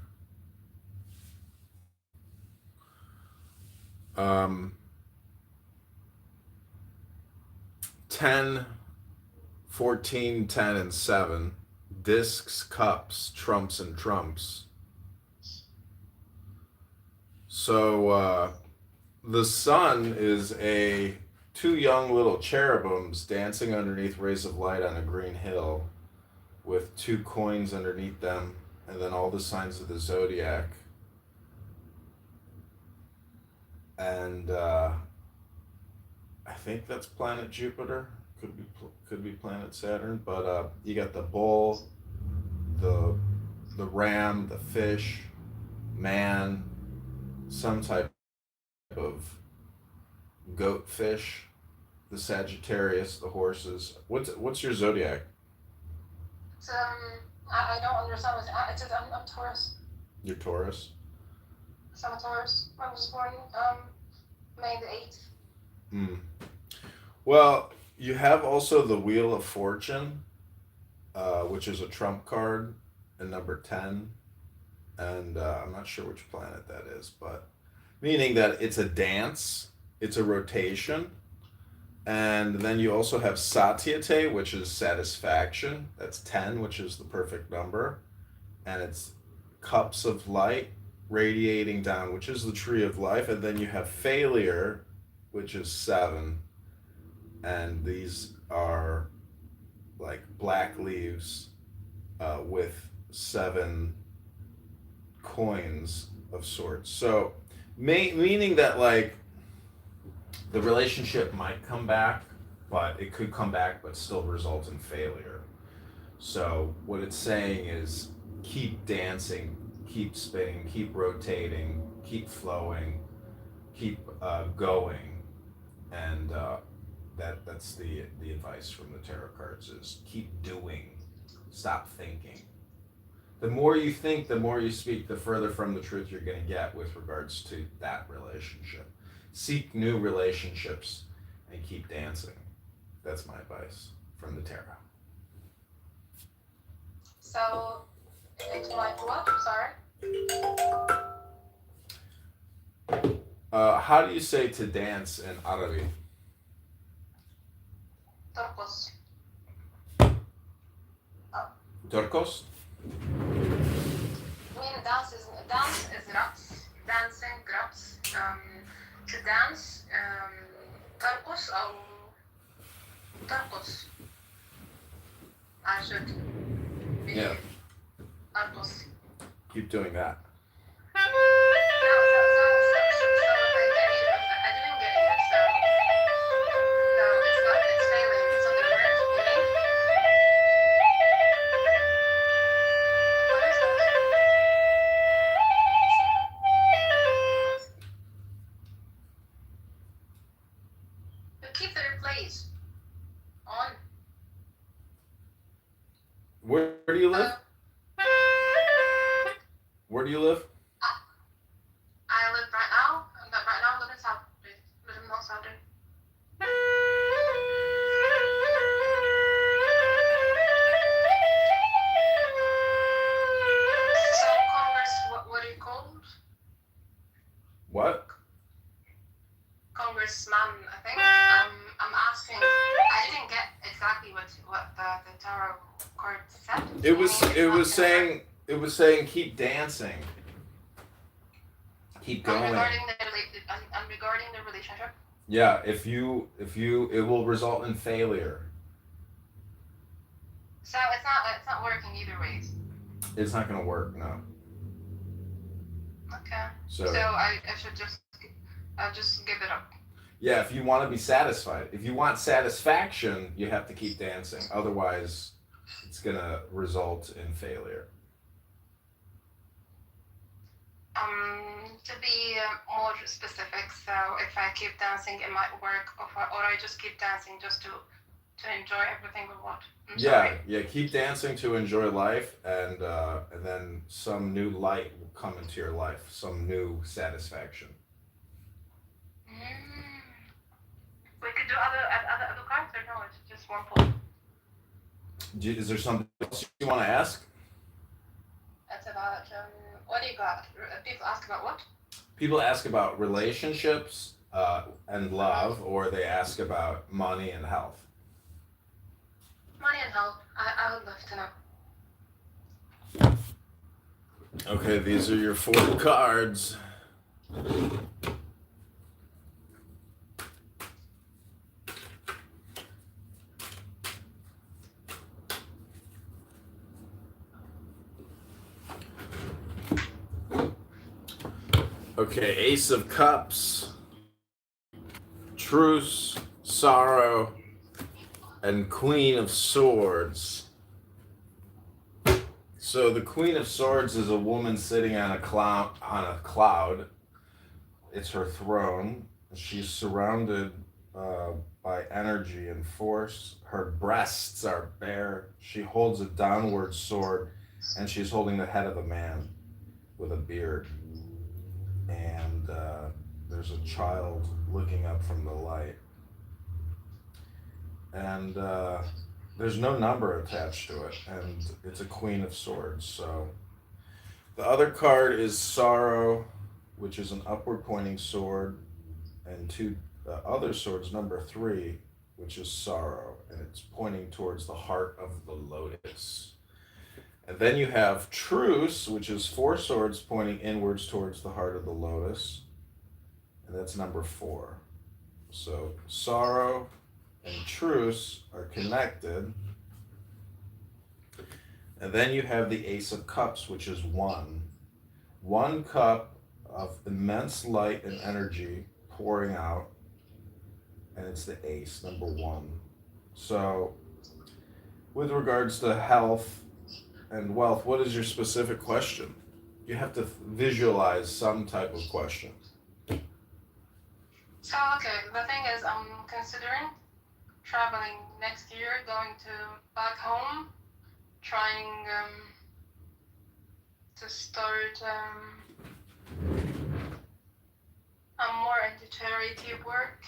10, 14, 10, and 7. Discs, Cups, Trumps, and Trumps. So, the Sun is 2 young little cherubims dancing underneath rays of light on a green hill with 2 coins underneath them, and then all the signs of the zodiac. And I think that's planet Jupiter. Could be planet Saturn. But you got the bull, the ram, the fish, man, some type of goat fish, the Sagittarius, the horses. What's your zodiac? It's, I don't understand what it is. I'm Taurus. You're Taurus? So I'm a Taurus. I was born May the 8th. Well, You have also the Wheel of Fortune, which is a trump card, and number 10. And I'm not sure which planet that is, but meaning that it's a dance, it's a rotation. And then you also have Satyate, which is satisfaction. That's 10, which is the perfect number. And it's cups of light radiating down, which is the tree of life. And then you have failure, which is 7. And these are like black leaves with 7 coins of sorts. So, meaning that like the relationship might come back, but it could come back but still result in failure. So, what it's saying is keep dancing, keep spinning, keep rotating, keep flowing, keep going, and that's the advice from the tarot cards is keep doing, stop thinking. The more you think, the more you speak, the further from the truth you're going to get with regards to that relationship. Seek new relationships and keep dancing. That's my advice from the tarot. So, explain what? Sorry. How do you say to dance in Arabic? Turcos. Turcos? I mean, dance is rats. Dancing, rats. To dance, turcos or turcos. I should be Yeah. turcos. Keep doing that. No, I didn't get it. So, no, it's not. It's failing. So the word failing. What is that? You keep the replays on. Where do you live? Where do you live? I live right now. Right now, I live in South. Live in North Southern. So, what do you call it? What? Congressman, I think. I'm asking. I didn't get exactly what the tarot card said. It was I mean, it it's was not saying it was saying keep dancing. Keep And going. regarding the relationship. Yeah, if you it will result in failure. So it's not working either ways. It's not going to work, no. Okay. So I should just give it up. yeah, if you want to be satisfied, if you want satisfaction, you have to keep dancing. Otherwise, it's going to result in failure. To be more specific, so if I keep dancing, it might work, or I just keep dancing just to enjoy everything or what? I'm sorry. Yeah, keep dancing to enjoy life, and then some new light will come into your life, some new satisfaction. We could do other cards, or no? It's just one pull. Is there something else you want to ask? It's about what do you got? People ask about what? People ask about relationships and love, or they ask about money and health. Money and health. I would love to know. Okay, these are your 4 cards. Okay, Ace of Cups, Truce, Sorrow, and Queen of Swords. So the Queen of Swords is a woman sitting on a cloud. It's her throne. She's surrounded by energy and force. Her breasts are bare. She holds a downward sword, and she's holding the head of a man with a beard. And there's a child looking up from the light. and there's no number attached to it, and it's a Queen of Swords. So the other card is Sorrow, which is an upward pointing sword, and two other swords, number 3, which is Sorrow, and it's pointing towards the heart of the lotus. And then you have Truce, which is 4 swords pointing inwards towards the heart of the lotus, and that's number 4. So Sorrow and Truce are connected. And then you have the Ace of Cups, which is 1. 1 cup of immense light and energy pouring out, and it's the Ace, number 1. So, with regards to health and wealth, what is your specific question? You have to visualize some type of question. So, okay, the thing is, I'm considering traveling next year, going to back home, trying to start. I'm more into charity work,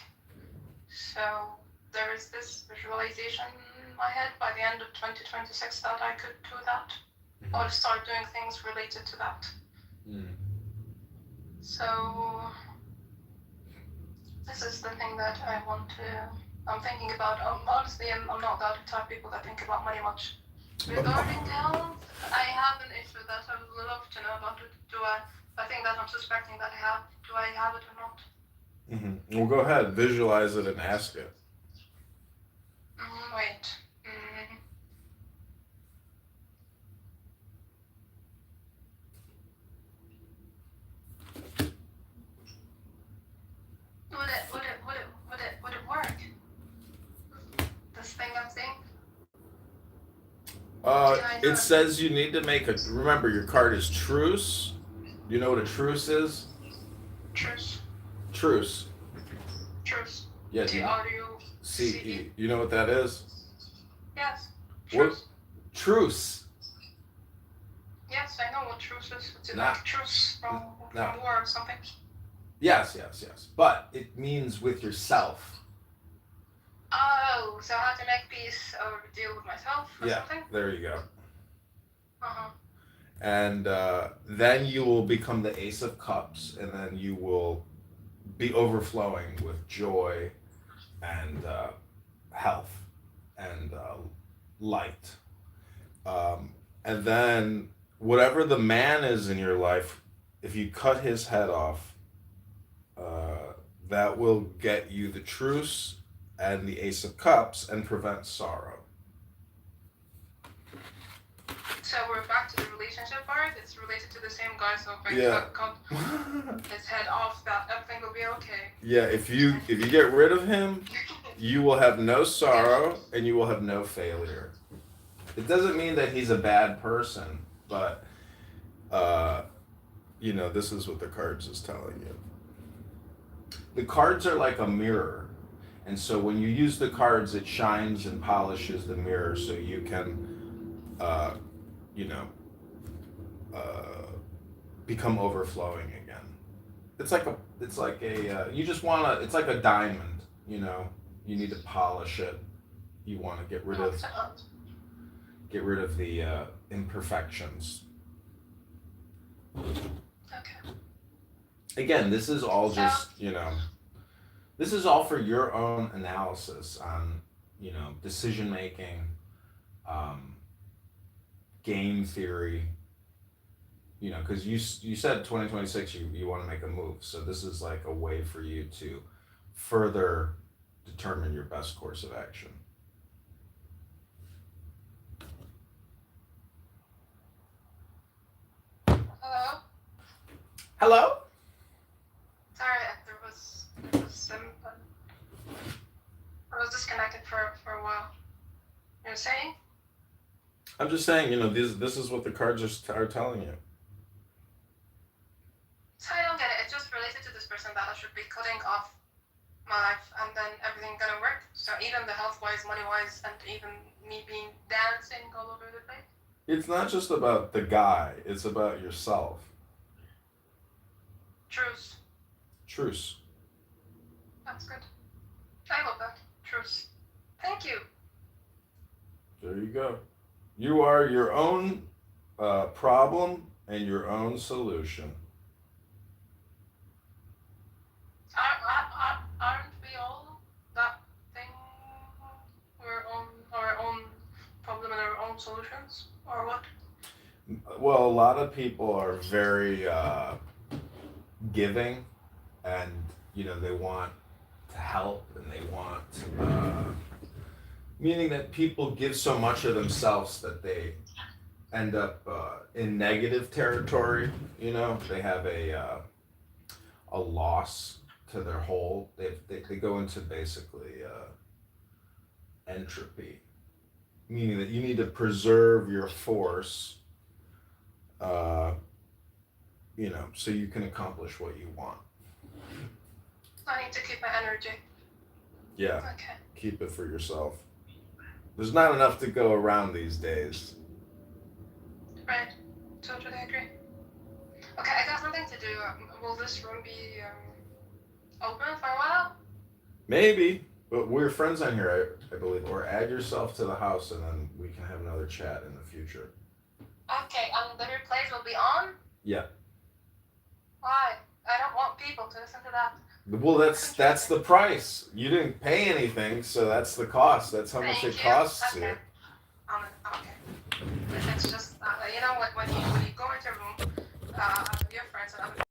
so there is this visualization in my head by the end of 2026 that I could do that, or start doing things related to that. So this is the thing that I'm thinking about. Honestly, I'm not that type of people that think about money much. Regarding health, I have an issue that I would love to know about it. I think that I'm suspecting that I have. Do I have it or not? Well, go ahead, visualize it and ask it. Wait. Would it work? This thing I'm saying? It says you need to make a. Remember, your card is Truce. Do you know what a truce is? Truce. Truce. Truce. Yeah. Truce. You know what that is? Yes. What? Truce. Truce. Yes, I know what truce is. It's like truce from war or something. Yes. But it means with yourself. Oh, so how to make peace or deal with myself or something? There you go. And then you will become the Ace of Cups, and then you will be overflowing with joy and health and light. And then whatever the man is in your life, if you cut his head off, that will get you the Truce and the Ace of Cups and prevent sorrow. So we're back to the relationship part. It's related to the same guy, so if I cut his head off, that everything will be okay. Yeah, if you get rid of him, you will have no sorrow and you will have no failure. It doesn't mean that he's a bad person, but this is what the cards is telling you. The cards are like a mirror. And so when you use the cards, it shines and polishes the mirror so you can become overflowing again. It's like a it's like a diamond, you need to polish it. You want to get rid of the imperfections. Okay. Again, this is all just, this is all for your own analysis on, decision making, game theory, because you said 2026 you want to make a move. So this is like a way for you to further determine your best course of action. Hello? Hello? Sorry, there was I was disconnected for a while. You're saying? I'm just saying, this is what the cards are telling you. So I don't get it. It's just related to this person that I should be cutting off my life and then everything gonna work. So even the health-wise, money-wise, and even me being dancing all over the place. It's not just about the guy. It's about yourself. Truce. Truce. That's good. I love that. Truce. Thank you. There you go. You are your own problem and your own solution. Aren't we all that thing? Our own problem and our own solutions, or what? Well, a lot of people are very giving, and they want to help, and they want meaning that people give so much of themselves that they end up in negative territory. They have a loss to their whole. They go into basically entropy, meaning that you need to preserve your force, so you can accomplish what you want. I need to keep my energy. Yeah. Okay. Keep it for yourself. There's not enough to go around these days. Right. Totally agree. Okay, I got something to do. Will this room be open for a while? Maybe, but we're friends on here, I believe. Or add yourself to the house, and then we can have another chat in the future. Okay, the replays will be on? Yeah. Why? I don't want people to listen to that. Well, that's the price. You didn't pay anything, so that's the cost. That's how much it costs you. Okay. It's just when you go into a room with your friends and other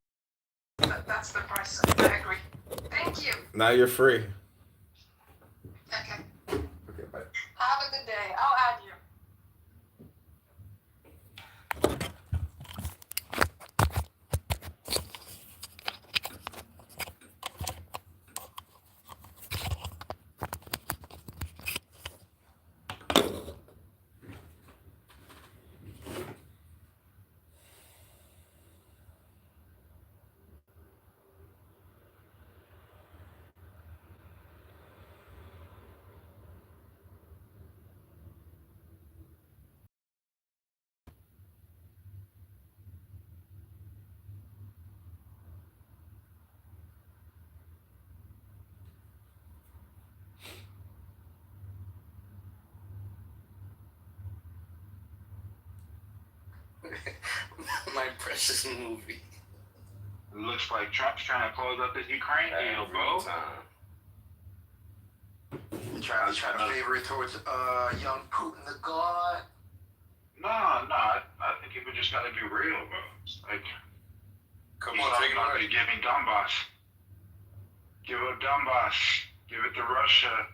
people, that's the price. I agree. Thank you. Now you're free. Okay. Okay, bye. Have a good day. I'll add you. My precious movie. It looks like Trump's trying to close up this Ukraine deal, bro. You try to favor it towards young Putin the God? No, I think people just gotta be real, bro. It's like, Come he's on, talking take it about away. giving Donbass. Give up Donbass. Give it to Russia.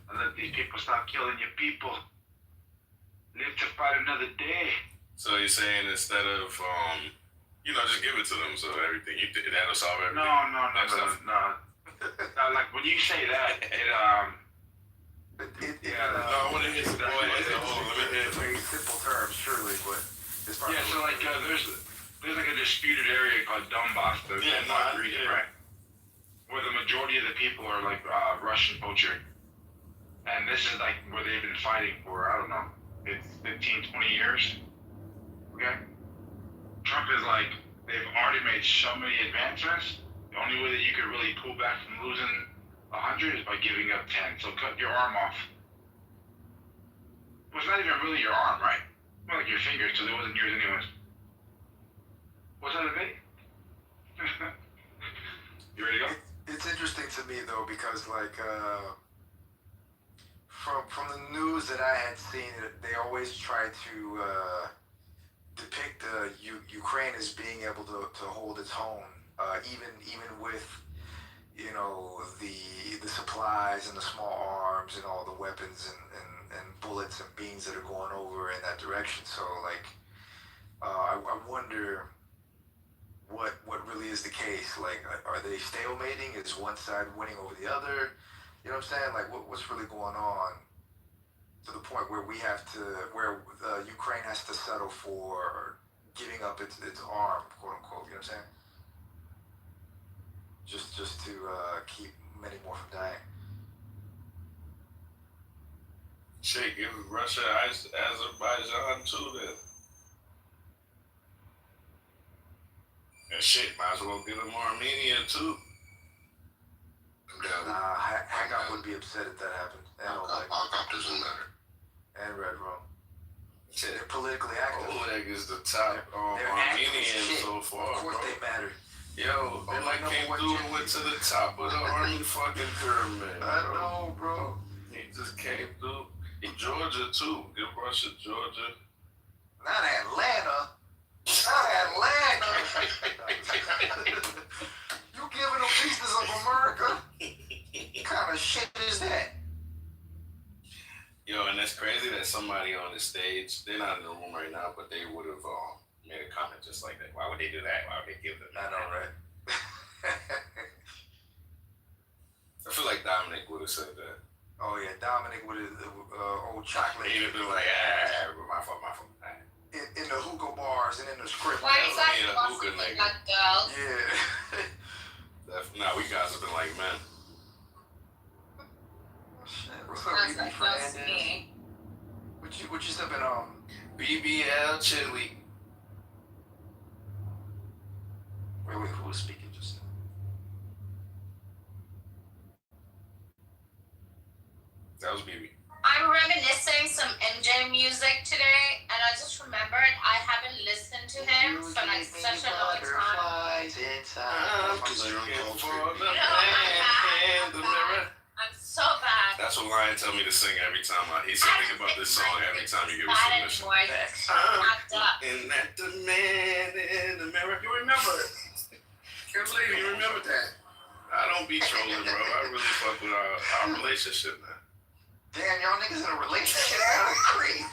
And let these people stop killing your people. Live to fight another day. So you're saying instead of, just give it to them, so everything, that'll solve everything? No. Like, when you say that, No, I want to hear some more. Let me hear it. Very simple terms, surely, but it's probably... yeah, so like, there's like a disputed area called Donbass, the Donbass region, right? Where the majority of the people are like Russian culture. And this is like where they've been fighting for, I don't know, it's 15, 20 years. Okay? Trump is like, they've already made so many advancements. The only way that you could really pull back from losing 100 is by giving up 10. So cut your arm off. Well, it's not even really your arm, right? Well, like your fingers, because it wasn't yours anyways. Was that a bit? You ready to go? It's interesting to me, though, because, like, from the news that I had seen, they always try to depict Ukraine as being able to hold its own, even with the supplies and the small arms and all the weapons and bullets and beans that are going over in that direction. So like I wonder what really is the case. Like, are they stalemating? Is one side winning over the other? You know what I'm saying? Like, what's really going on to the point where Ukraine has to settle for giving up its arm, quote unquote. You know what I'm saying? Just to keep many more from dying. Shit, give Russia, Azerbaijan too then. And shit, might as well give them Armenia too. Hang out would be upset if that happened. And Alcott doesn't matter. And Red Rum. Yeah. They're politically active. Oleg is the top They're active as Armenian shit. so far, Of course bro. they matter. Yo, They're Oleg like came number through one and went to the top of the army fucking pyramid. I know, bro. He just came through. Georgia too. Give Russia Georgia. Not Atlanta. Not Atlanta. You giving them pieces of America? What kind of shit is that? Yo, and that's crazy that somebody on the stage, they're not in the room right now, but they would have made a comment just like that. Why would they do that? Why would they give them I that? know, right? I feel like Dominic would have said that. Oh yeah, Dominic with his old chocolate. He'd have been like, my fault. In the hookah bars and in the script. Why is that Yeah, gossiping hookah nigga. like girls? Yeah. Nah, we gossiping like men. Shit, what's up, That's BB like close to Fernandez? me. What you sipping on? BBL chili. Wait, who was speaking just now? That was BB. I'm reminiscing some MJ music today, and I just remembered I haven't listened to him for like such a long time. I'm Because they're looking uncalled for for. the man in the mirror. I'm so bad. That's what Lion tell me to sing every time. He said, think about this song every time you give a Bad submission. anymore. It's knocked up. And at the man in the mirror. You remember it. Can't believe you remember that. I don't be trolling, bro. I really fuck with our relationship, man. Damn, y'all niggas in a relationship? That's crazy.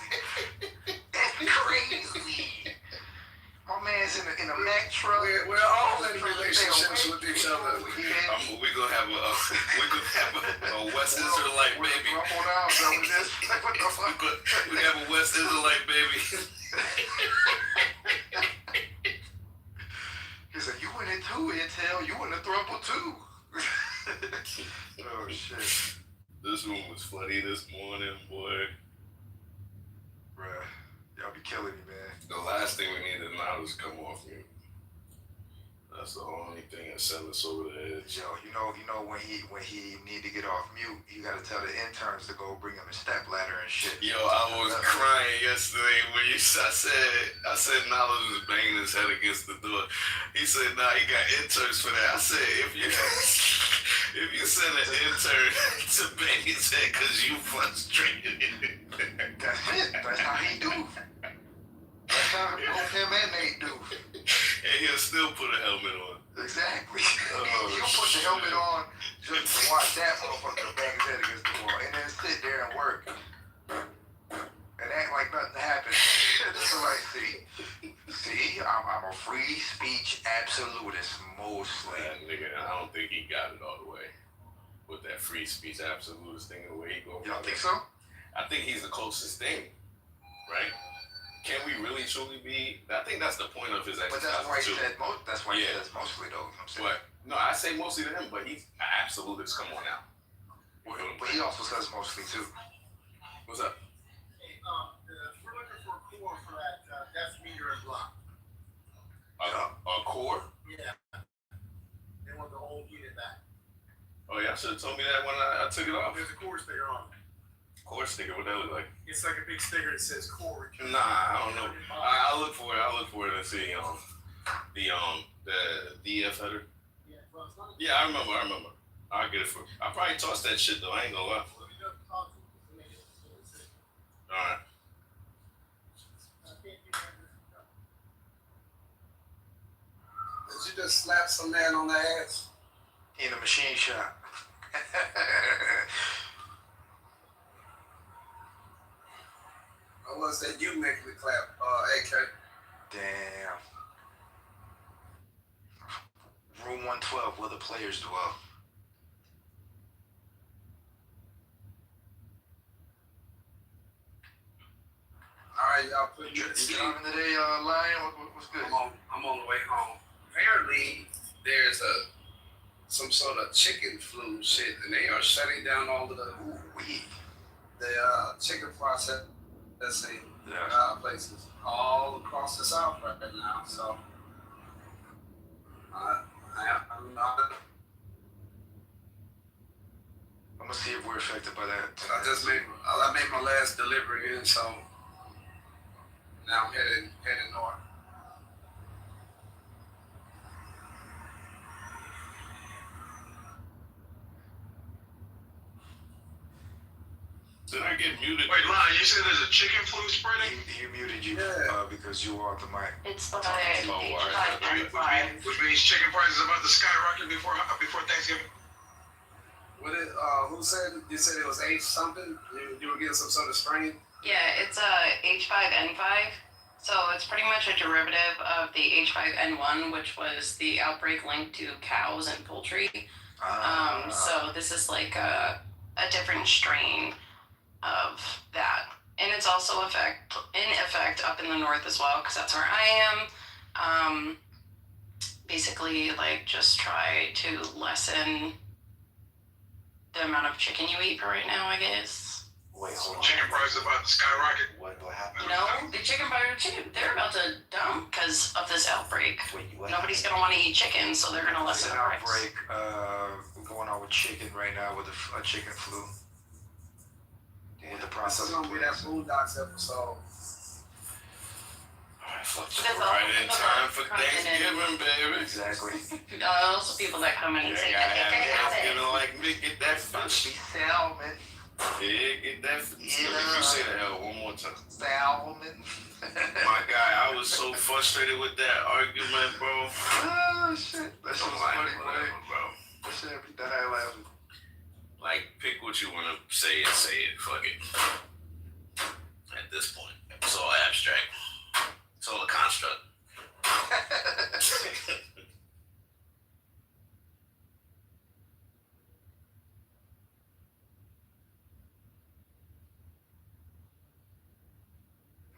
That's crazy. My man's in a Mack truck. We're all in relationships with each other. We're gonna have a West Israelite baby. Rumble down, bro, with this. Like, what the fuck? We have a West Israelite baby. He said, you in it too, Intel. You in the throuple too. Oh, shit. This room was floody this morning, boy. Bruh, y'all be killing me, man. The last thing we needed now is come off mute. That's the only thing that sent us over the edge. Yo, you know when he need to get off mute, you gotta tell the interns to go bring him a step ladder and shit. Yo, I was crying yesterday when I said Knowledge was banging his head against the door. He said, nah, he got interns for that. I said, if you send an intern to bang his head because you frustrated. That's it. That's how he do. That's how both him and Nate do. And he'll still put a helmet on. Exactly. Oh, He'll put the helmet on just to watch that motherfucker bang his head against the wall and then sit there and work. And act like nothing happened. So like, see, I'm a free speech absolutist mostly. That nigga, I don't think he got it all the way. With that free speech absolutist thing, the way he go. You don't think so? I think he's the closest thing, right? Can we really truly be? I think that's the point of his But exercise that's why he too. said that's why he Yeah. says mostly though. You know what I'm saying? But no, I say mostly to him, but he's an absolutist. Come on now. But he also says mostly too. What's up? We're looking for a core for that death meter and block. A core? Yeah. They want the old unit back. Oh yeah, I should have told me that when I took it off. There's a core sticker on it. Core sticker, what that look like? It's like a big sticker that says core. Nah, I don't know. I'll look for it. I'll look for it and see the DF header. Yeah, well, it's not a Yeah, I remember. I'll get it for. I probably tossed that shit though. I ain't gonna lie. All right. Did you just slap some man on the ass? In a machine shop. Or was that you making the clap, AK? Damn. Room 112, where the players dwell. Alright, y'all put You you to sleep. driving today, Lion? What's good? I'm on the way home. Apparently, there's some sort of chicken flu shit, and they are shutting down all of the chicken processing places all across the South right now. So I'm not. I'm gonna see if we're affected by that. I made my last delivery in, so now I'm heading north. Did I get muted? Wait, Lon, you said there's a chicken flu spreading? He muted you because you were off the mic. It's the Which means chicken prices about to skyrocket before Thanksgiving. What it? Who said? You said it was H something. You were getting some sort of strain. Yeah, it's H5N5. So it's pretty much a derivative of the H5N1, which was the outbreak linked to cows and poultry. So this is like a different strain of that, and it's also in effect up in the north as well, because that's where I am. Basically, like, just try to lessen the amount of chicken you eat for right now, I guess. Wait, hold on. Chicken prices about to skyrocket. What happened? You know, the chicken, they're about to dump because of this outbreak. Nobody's gonna want to eat chicken, so they're gonna lessen the price. There's an outbreak going on with chicken right now with a chicken flu. With the This is gonna be that Boondocks episode. Right in time for Thanksgiving, baby. Exactly. Also people that come in and say, Thanksgiving like me, get that fancy Salmon. Yeah, get that. Yeah. You say the L one more time. Salmon. My guy, I was so frustrated with that argument, bro. Oh shit. That shit was funny, bro. That shit that I laughing. Like, pick what you want to say and say it. Fuck it. At this point, it's all abstract. It's all a construct.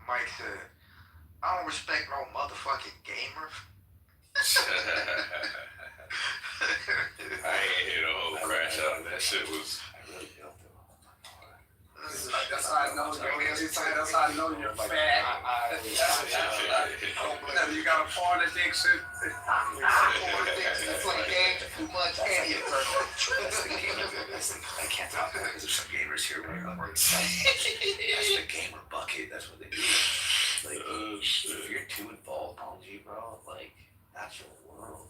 Mike said, I don't respect no motherfucking gamer. I ain't hear the whole crash out. That shit was. That's how I know that's how I know you're fat. You got a porn addiction. It's like games too much and you I can't talk about it because there's some gamers here. That's the gamer bucket. That's what they do. Like, if you're too involved in technology, bro, like, that's your world.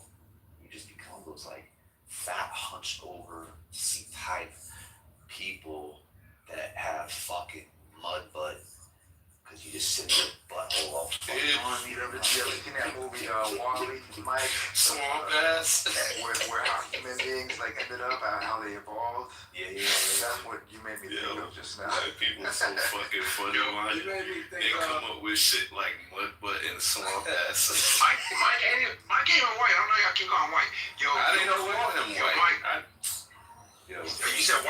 You just become those, like, fat, hunched over, seat type people that have fucking mud butt. Because you just sit in your butthole all fucking on. You ever seen that movie, Wall-E, Mike? Swamp ass. Where how human beings, like, ended up, how they evolved. Yeah. That's what you made me think of just now. Like, people are so fucking funny. You made me think They come up with shit like mud butt and swamp ass. Mike ain't even white. I don't know y'all keep calling white. Yo, I didn't know what him Yo, white. Mike. You said white.